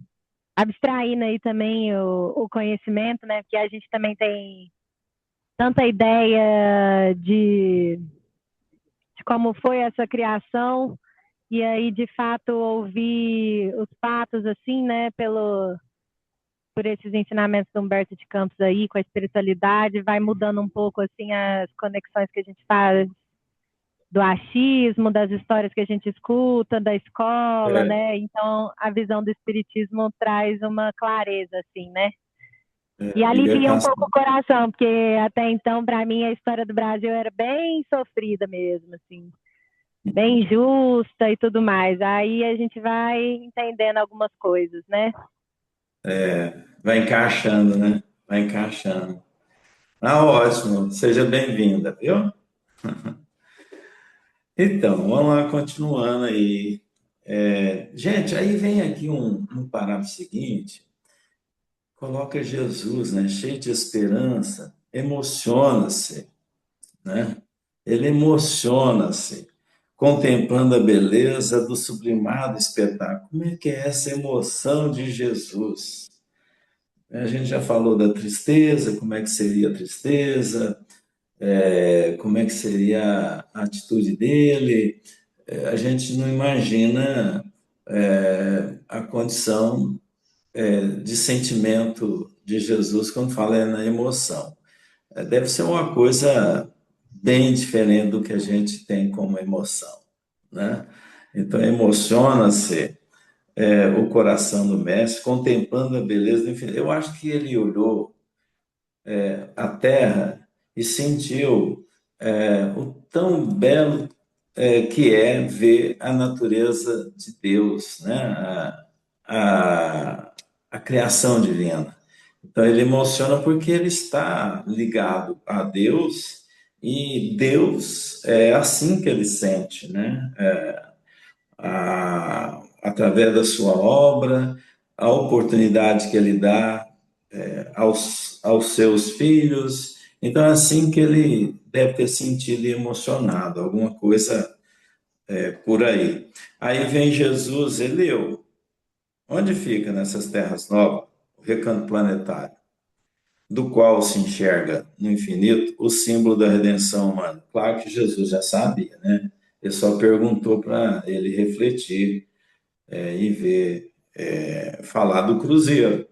abstraindo aí também o conhecimento, né? Porque a gente também tem tanta ideia de como foi essa criação, e aí, de fato, ouvir os fatos, assim, né, por esses ensinamentos do Humberto de Campos aí, com a espiritualidade, vai mudando um pouco, assim, as conexões que a gente faz do achismo, das histórias que a gente escuta, da escola, né? Então, a visão do espiritismo traz uma clareza, assim, né? E alivia um pouco o coração, porque até então, para mim, a história do Brasil era bem sofrida mesmo, assim, bem justa e tudo mais. Aí a gente vai entendendo algumas coisas, né? Vai encaixando, né? Vai encaixando. Ótimo. Seja bem-vinda, viu? Então, vamos lá, continuando aí. Gente, aí vem aqui um parágrafo seguinte, coloca Jesus, né? Cheio de esperança, emociona-se, né? Ele emociona-se, contemplando a beleza do sublimado espetáculo. Como é que é essa emoção de Jesus? A gente já falou da tristeza, como é que seria a tristeza, como é que seria a atitude dele. A gente não imagina a condição de sentimento de Jesus quando fala na emoção. Deve ser uma coisa bem diferente do que a gente tem como emoção, né? Então, emociona-se o coração do mestre, contemplando a beleza do infinito. Eu acho que ele olhou a terra e sentiu o tão belo que é ver a natureza de Deus, né? A criação divina. Então, ele emociona porque ele está ligado a Deus e Deus é assim que ele sente, né? Através da sua obra, a oportunidade que ele dá aos seus filhos Então, é assim que ele deve ter sentido e emocionado, alguma coisa por aí. Aí vem Jesus, Eleu. Onde fica nessas terras novas o recanto planetário, do qual se enxerga no infinito o símbolo da redenção humana? Claro que Jesus já sabia, né? Ele só perguntou para ele refletir e ver, falar do cruzeiro,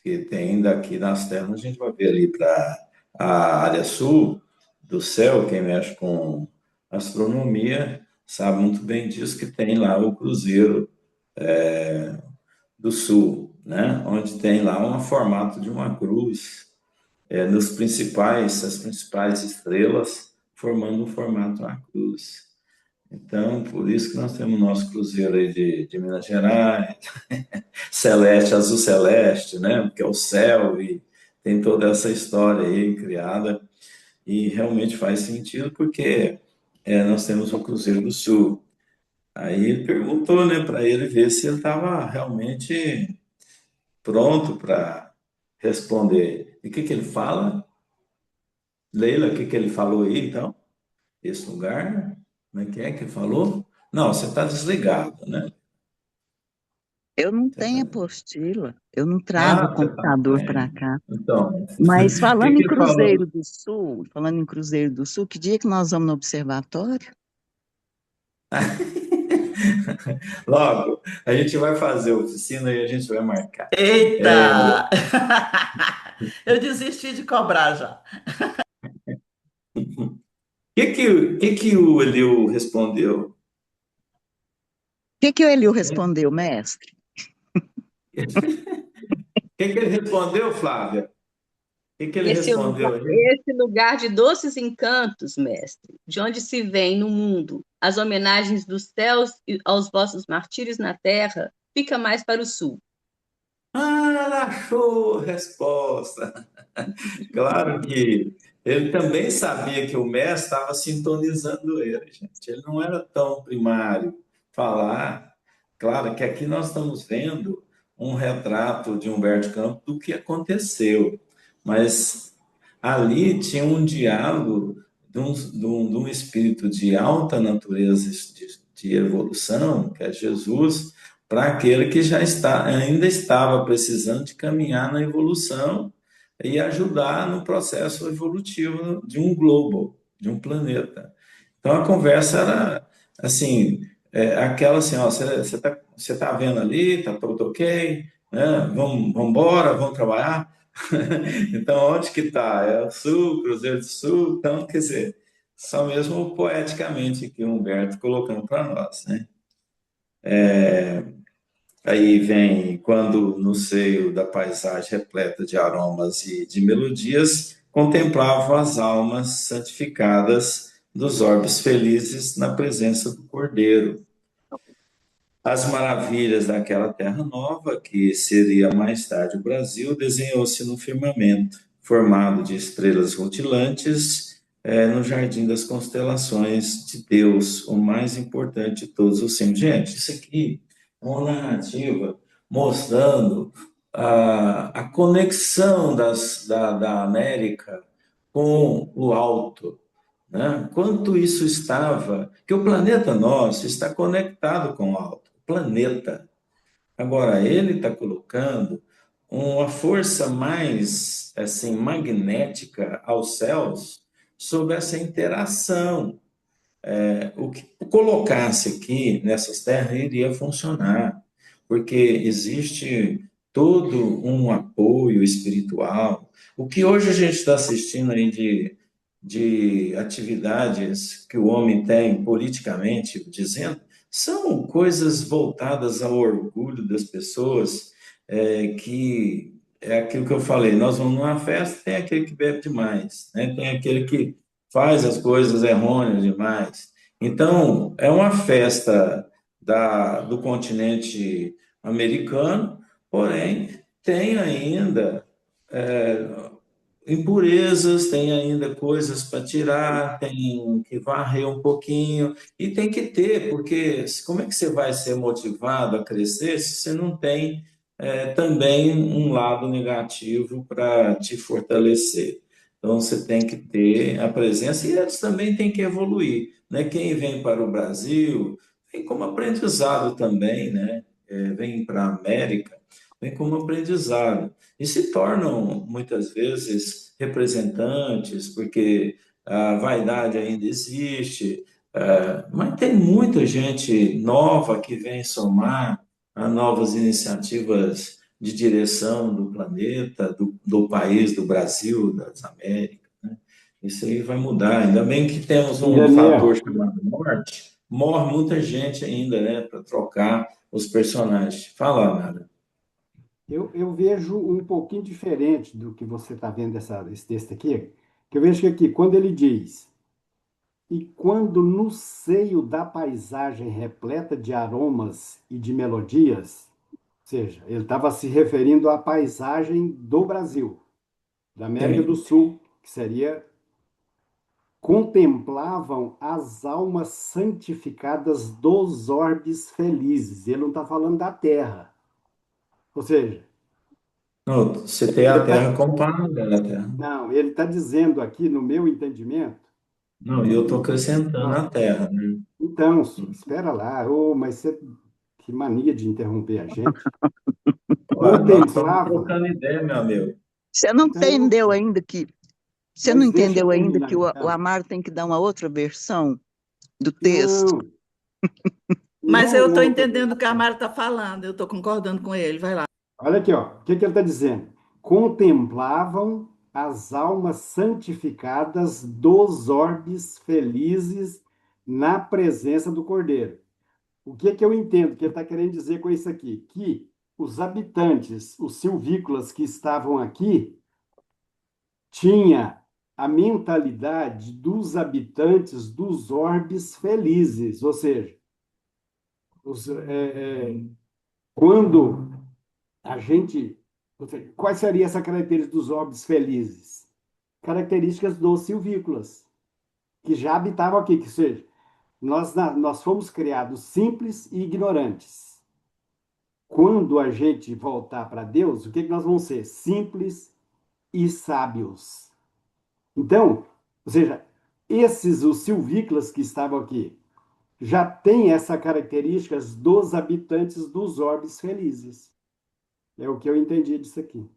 que tem daqui nas terras, a gente vai ver ali para a área sul do céu, quem mexe com astronomia sabe muito bem disso, que tem lá o cruzeiro do sul, né? Onde tem lá um formato de uma cruz, as principais estrelas formando um formato de uma cruz. Então, por isso que nós temos o nosso cruzeiro aí de Minas Gerais, celeste, azul celeste, né? Porque é o céu e tem toda essa história aí criada e realmente faz sentido porque nós temos o Cruzeiro do Sul. Aí ele perguntou, né, para ele ver se ele estava realmente pronto para responder. E o que que ele fala? Leila, o que que ele falou aí, então? Esse lugar? Como é que ele falou? Não, você está desligado, né? Eu não Você tá... tenho apostila, eu não trago Ah, o você está computador para bem. cá. Então, Mas o que que ele falou? Falando em Cruzeiro do Sul, que dia que nós vamos no observatório? Logo, a gente vai fazer oficina e a gente vai marcar. Eita! Eu desisti de cobrar já. Que o Eliu respondeu? O que o Eliu respondeu, mestre? Que ele respondeu, Flávia? Que ele respondeu aí? Esse lugar de doces encantos, mestre, de onde se vem no mundo as homenagens dos céus aos vossos martírios na terra, fica mais para o sul. Ah, ela achou a resposta. Claro que ele também sabia que o mestre estava sintonizando ele, gente. Ele não era tão primário falar. Claro que aqui nós estamos vendo um retrato de Humberto Campos do que aconteceu, mas ali tinha um diálogo de um espírito de alta natureza de evolução, que é Jesus, para aquele que ainda estava precisando de caminhar na evolução e ajudar no processo evolutivo de um globo, de um planeta. Então a conversa era assim, aquela assim, ó, você tá vendo ali, tá tudo ok, né? Vamos embora, vamos trabalhar. Então onde que tá? É o Sul, Cruzeiro do Sul, então quer dizer, só mesmo poeticamente aqui o Humberto colocando para nós, né? Aí vem quando no seio da paisagem repleta de aromas e de melodias, contemplavam as almas santificadas dos orbes felizes na presença do Cordeiro. As maravilhas daquela terra nova, que seria mais tarde o Brasil, desenhou-se no firmamento, formado de estrelas rutilantes, no jardim das constelações de Deus, o mais importante de todos os símbolos. Gente, isso aqui é uma narrativa mostrando a conexão da América com o alto, né? Quanto isso estava, que o planeta nosso está conectado com o alto, o planeta. Agora, ele está colocando uma força mais, assim, magnética aos céus sobre essa interação. O que colocasse aqui nessas terras iria funcionar, porque existe todo um apoio espiritual. O que hoje a gente está assistindo aí de atividades que o homem tem politicamente dizendo, são coisas voltadas ao orgulho das pessoas, que é aquilo que eu falei, nós vamos numa festa, tem aquele que bebe demais, né? Tem aquele que faz as coisas errôneas demais. Então, é uma festa do continente americano, porém, tem ainda impurezas, tem ainda coisas para tirar, tem que varrer um pouquinho, e tem que ter, porque como é que você vai ser motivado a crescer se você não tem também um lado negativo para te fortalecer. Então, você tem que ter a presença e eles também têm que evoluir, né? Quem vem para o Brasil vem como aprendizado também, né? Vem para a América, vem como aprendizado e se tornam muitas vezes representantes, porque a vaidade ainda existe, mas tem muita gente nova que vem somar a novas iniciativas de direção do planeta, do país, do Brasil, das Américas, né? Isso aí vai mudar. Ainda bem que temos um fator Daniel, chamado morte. Morre muita gente ainda, né, para trocar os personagens. Fala, Nara. eu vejo um pouquinho diferente do que você está vendo esse texto aqui, que eu vejo que aqui, quando ele diz, e quando no seio da paisagem repleta de aromas e de melodias, ou seja, ele estava se referindo à paisagem do Brasil, da América do Sim. Sul, que seria contemplavam as almas santificadas dos orbes felizes. Ele não está falando da terra. Ou seja, Não, você tem ele a tá, terra comparada à terra. não, ele está dizendo aqui, no meu entendimento, Não, e eu estou que acrescentando nós, a terra, né? então, espera lá, mas você, que mania de interromper a gente. Ué, nós estamos Contemplavam, trocando ideia, meu amigo. Você não então, entendeu ainda que você não mas deixa eu entendeu ainda terminar que o então. Amaro tem que dar uma outra versão do texto? Não, Mas não, eu estou não, entendendo o que a Mara está falando, eu estou concordando com ele. Vai lá. olha aqui, ó, o que que ele está dizendo? Contemplavam as almas santificadas dos orbes felizes na presença do Cordeiro. O que que eu entendo que ele está querendo dizer com isso aqui? Que os habitantes, os silvícolas que estavam aqui, tinha a mentalidade dos habitantes dos orbes felizes, ou seja, os, quando a gente. Quais seriam essa característica dos orbes felizes? Características dos silvícolas, que já habitavam aqui, que seja, nós fomos criados simples e ignorantes. Quando a gente voltar para Deus, o que nós vamos ser? Simples e sábios. Então, ou seja, os silvícolas que estavam aqui, já têm essa característica dos habitantes dos orbes felizes. É o que eu entendi disso aqui.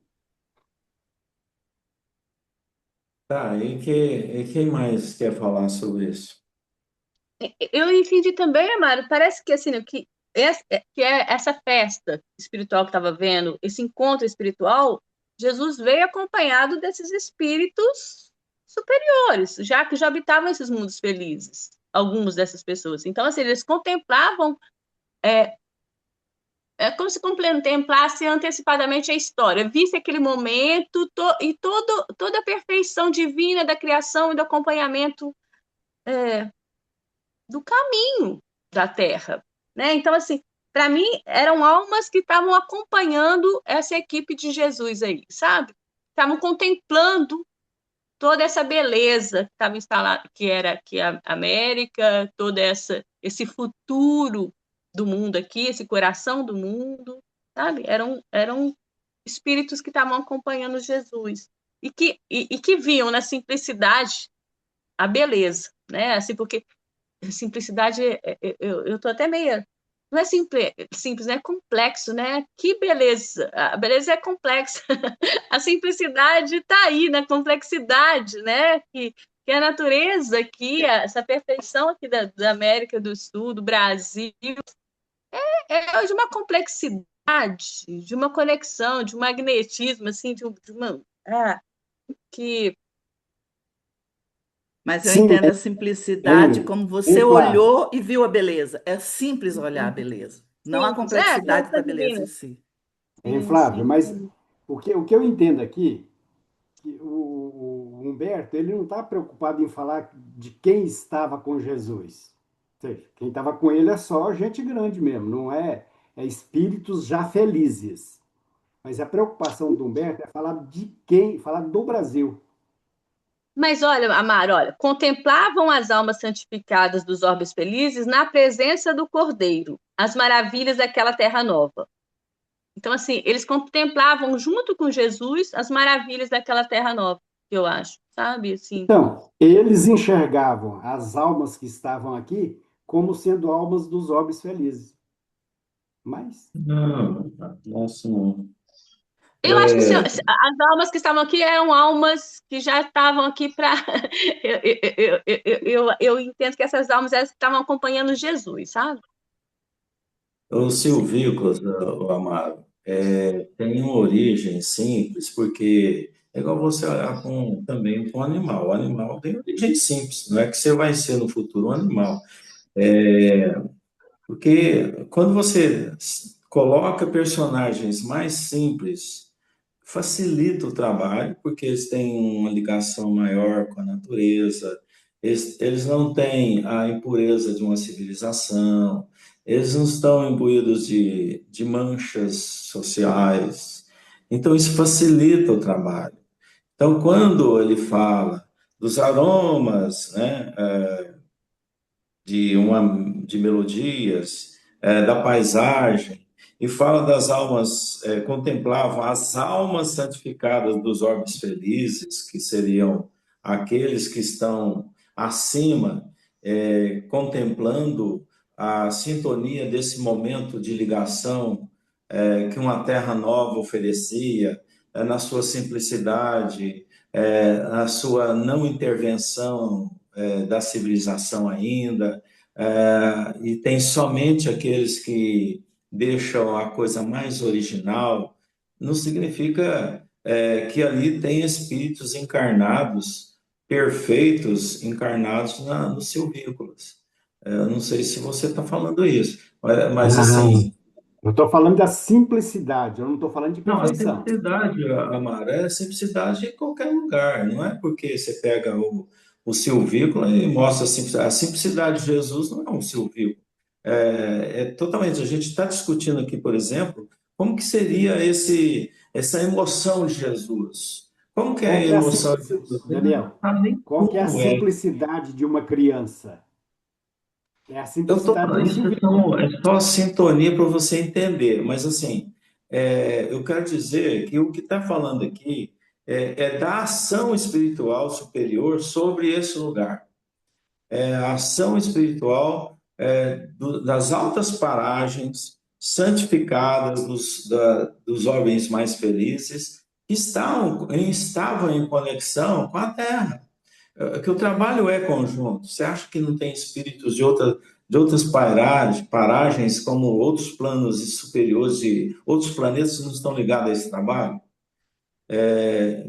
Tá, e quem mais quer falar sobre isso? Eu entendi também, Amaro, parece que assim, que é essa festa espiritual que estava vendo, esse encontro espiritual, Jesus veio acompanhado desses espíritos superiores, já que já habitavam esses mundos felizes, algumas dessas pessoas. Então, assim, eles contemplavam, é como se contemplasse antecipadamente a história, visse aquele momento e toda a perfeição divina da criação e do acompanhamento do caminho da Terra, né? Então, assim, para mim, eram almas que estavam acompanhando essa equipe de Jesus aí, sabe? Estavam contemplando toda essa beleza que estava instalada, que era aqui a América, esse futuro do mundo aqui, esse coração do mundo, sabe? Eram espíritos que estavam acompanhando Jesus e que viam na simplicidade a beleza, né? Assim, porque simplicidade, eu tô até meio. Não é simples, né? É complexo, né? Que beleza! A beleza é complexa. A simplicidade está aí na complexidade, né? Que a natureza aqui, essa perfeição aqui da América do Sul, do Brasil, é de uma complexidade, de uma conexão, de um magnetismo, assim, de uma. Que. Mas eu Sim, entendo a simplicidade como você hein, Flávio? olhou e viu a beleza. É simples olhar a beleza, não a Simples, a complexidade da criação beleza em divina. si. Hein, Sim, Flávio, sim. mas o que eu entendo aqui, que o Humberto, ele não está preocupado em falar de quem estava com Jesus. Ou seja, quem estava com ele é só gente grande mesmo, não é espíritos já felizes. Mas a preocupação do Humberto é falar de quem, falar do Brasil. Mas olha, Amaro, olha, contemplavam as almas santificadas dos orbes felizes na presença do Cordeiro, as maravilhas daquela terra nova. Então, assim, eles contemplavam junto com Jesus as maravilhas daquela terra nova, eu acho, sabe? Assim, Então, eles enxergavam as almas que estavam aqui como sendo almas dos homens felizes. Mas, Não, nossa, não. eu acho que É, as almas que estavam aqui eram almas que já estavam aqui para. Eu entendo que essas almas elas estavam acompanhando Jesus, sabe? os silvícolas, o Amaro, tem uma origem simples, porque é igual você olhar também para um animal. O animal tem origem simples, não é que você vai ser no futuro um animal. Porque quando você coloca personagens mais simples, facilita o trabalho, porque eles têm uma ligação maior com a natureza, eles não têm a impureza de uma civilização, eles não estão imbuídos de manchas sociais. Então, isso facilita o trabalho. Então, quando ele fala dos aromas, né, de melodias, da paisagem, e fala das almas, contemplavam as almas santificadas dos orbes felizes, que seriam aqueles que estão acima, contemplando a sintonia desse momento de ligação, que uma terra nova oferecia, na sua simplicidade, na sua não intervenção, da civilização ainda, e tem somente aqueles que deixam a coisa mais original, não significa que ali tem espíritos encarnados, perfeitos, encarnados nos silvícolas. Eu não sei se você está falando isso, mas ah, assim, eu estou falando da simplicidade, eu não estou falando de não, a perfeição. simplicidade, Amara, é simplicidade em qualquer lugar. Não é porque você pega o silvícola e mostra a simplicidade. A simplicidade de Jesus não é um silvícola. Totalmente. A gente está discutindo aqui, por exemplo, como que seria essa emoção de Jesus. Como que é Qual a que é a emoção de simplicidade, Jesus? Ele não Daniel? sabe nem Qual que é a como é. simplicidade de uma criança? É a Eu estou simplicidade de falando, um isso silvícola. é só sintonia para você entender, mas assim, eu quero dizer que o que está falando aqui é da ação espiritual superior sobre esse lugar. É a ação espiritual das altas paragens santificadas dos homens mais felizes que estavam em conexão com a Terra, que o trabalho é conjunto. Você acha que não tem espíritos de outras paragens, como outros planos superiores e outros planetas que não estão ligados a esse trabalho?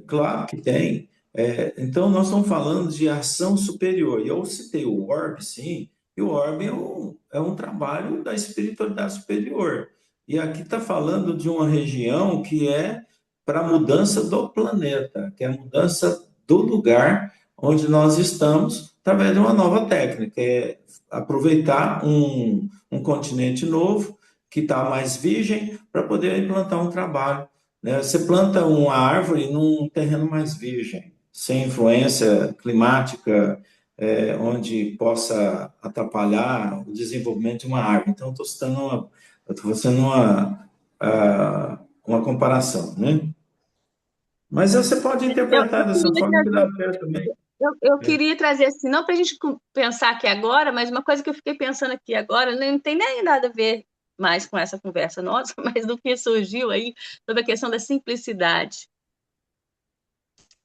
Claro que tem. Então, nós estamos falando de ação superior. E eu citei o orbe, sim, e o orbe é um trabalho da espiritualidade superior. E aqui está falando de uma região que é para a mudança do planeta, que é a mudança do lugar onde nós estamos, através de uma nova técnica, é aproveitar um continente novo, que está mais virgem, para poder implantar um trabalho, né? Você planta uma árvore num terreno mais virgem, sem influência climática, onde possa atrapalhar o desenvolvimento de uma árvore. Então, estou fazendo uma comparação, né? Mas você pode interpretar Eu dessa queria forma que dá trazer, certo também. eu queria trazer assim, não para a gente pensar aqui agora, mas uma coisa que eu fiquei pensando aqui agora, não tem nem nada a ver mais com essa conversa nossa, mas do que surgiu aí sobre a questão da simplicidade.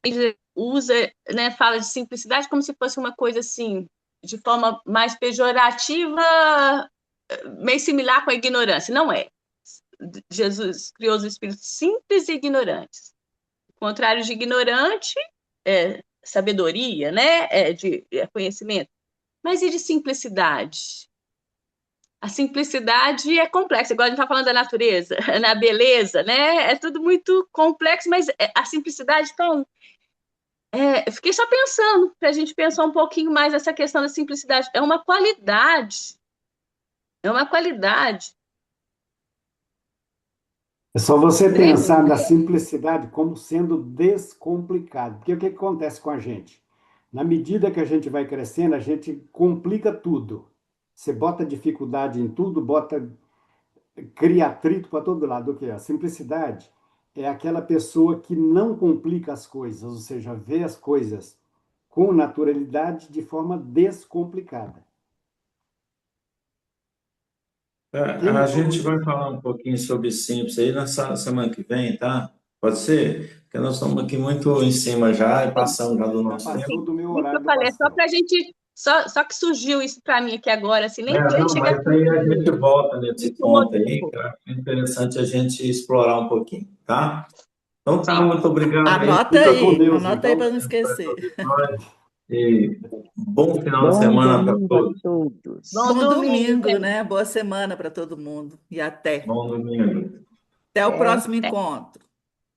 Ele usa, né, fala de simplicidade como se fosse uma coisa assim, de forma mais pejorativa, meio similar com a ignorância. Não é. Jesus criou os espíritos simples e ignorantes. O contrário de ignorante é sabedoria, né? É conhecimento. Mas e de simplicidade? A simplicidade é complexa, igual a gente está falando da natureza, na beleza, né? É tudo muito complexo, mas a simplicidade, então, eu fiquei só pensando, para a gente pensar um pouquinho mais nessa questão da simplicidade. É uma qualidade, é uma qualidade, É só você né? pensar na simplicidade como sendo descomplicado. Porque o que acontece com a gente? Na medida que a gente vai crescendo, a gente complica tudo. Você bota dificuldade em tudo, bota cria atrito para todo lado. O que é? A simplicidade é aquela pessoa que não complica as coisas, ou seja, vê as coisas com naturalidade de forma descomplicada. A gente vai falar um pouquinho sobre simples aí na semana que vem, tá? Pode ser? Porque nós estamos aqui muito em cima já e passamos já do Já nosso tempo. passou do meu Isso que horário eu de falei, só passar. pra gente. Só que surgiu isso para mim aqui agora, assim, nem Não, chegar mas aí a gente volta nesse muito ponto aí, motivo. que é interessante a gente explorar um pouquinho, tá? Então tá, Sim. muito obrigado aí. Anota Fica com aí, Deus, anota aí então. para não esquecer. E bom final de Bom semana para domingo a todos. todos. Bom Bom domingo, domingo, gente. né? Boa semana para todo mundo. E até. Bom domingo. Até o É. próximo encontro.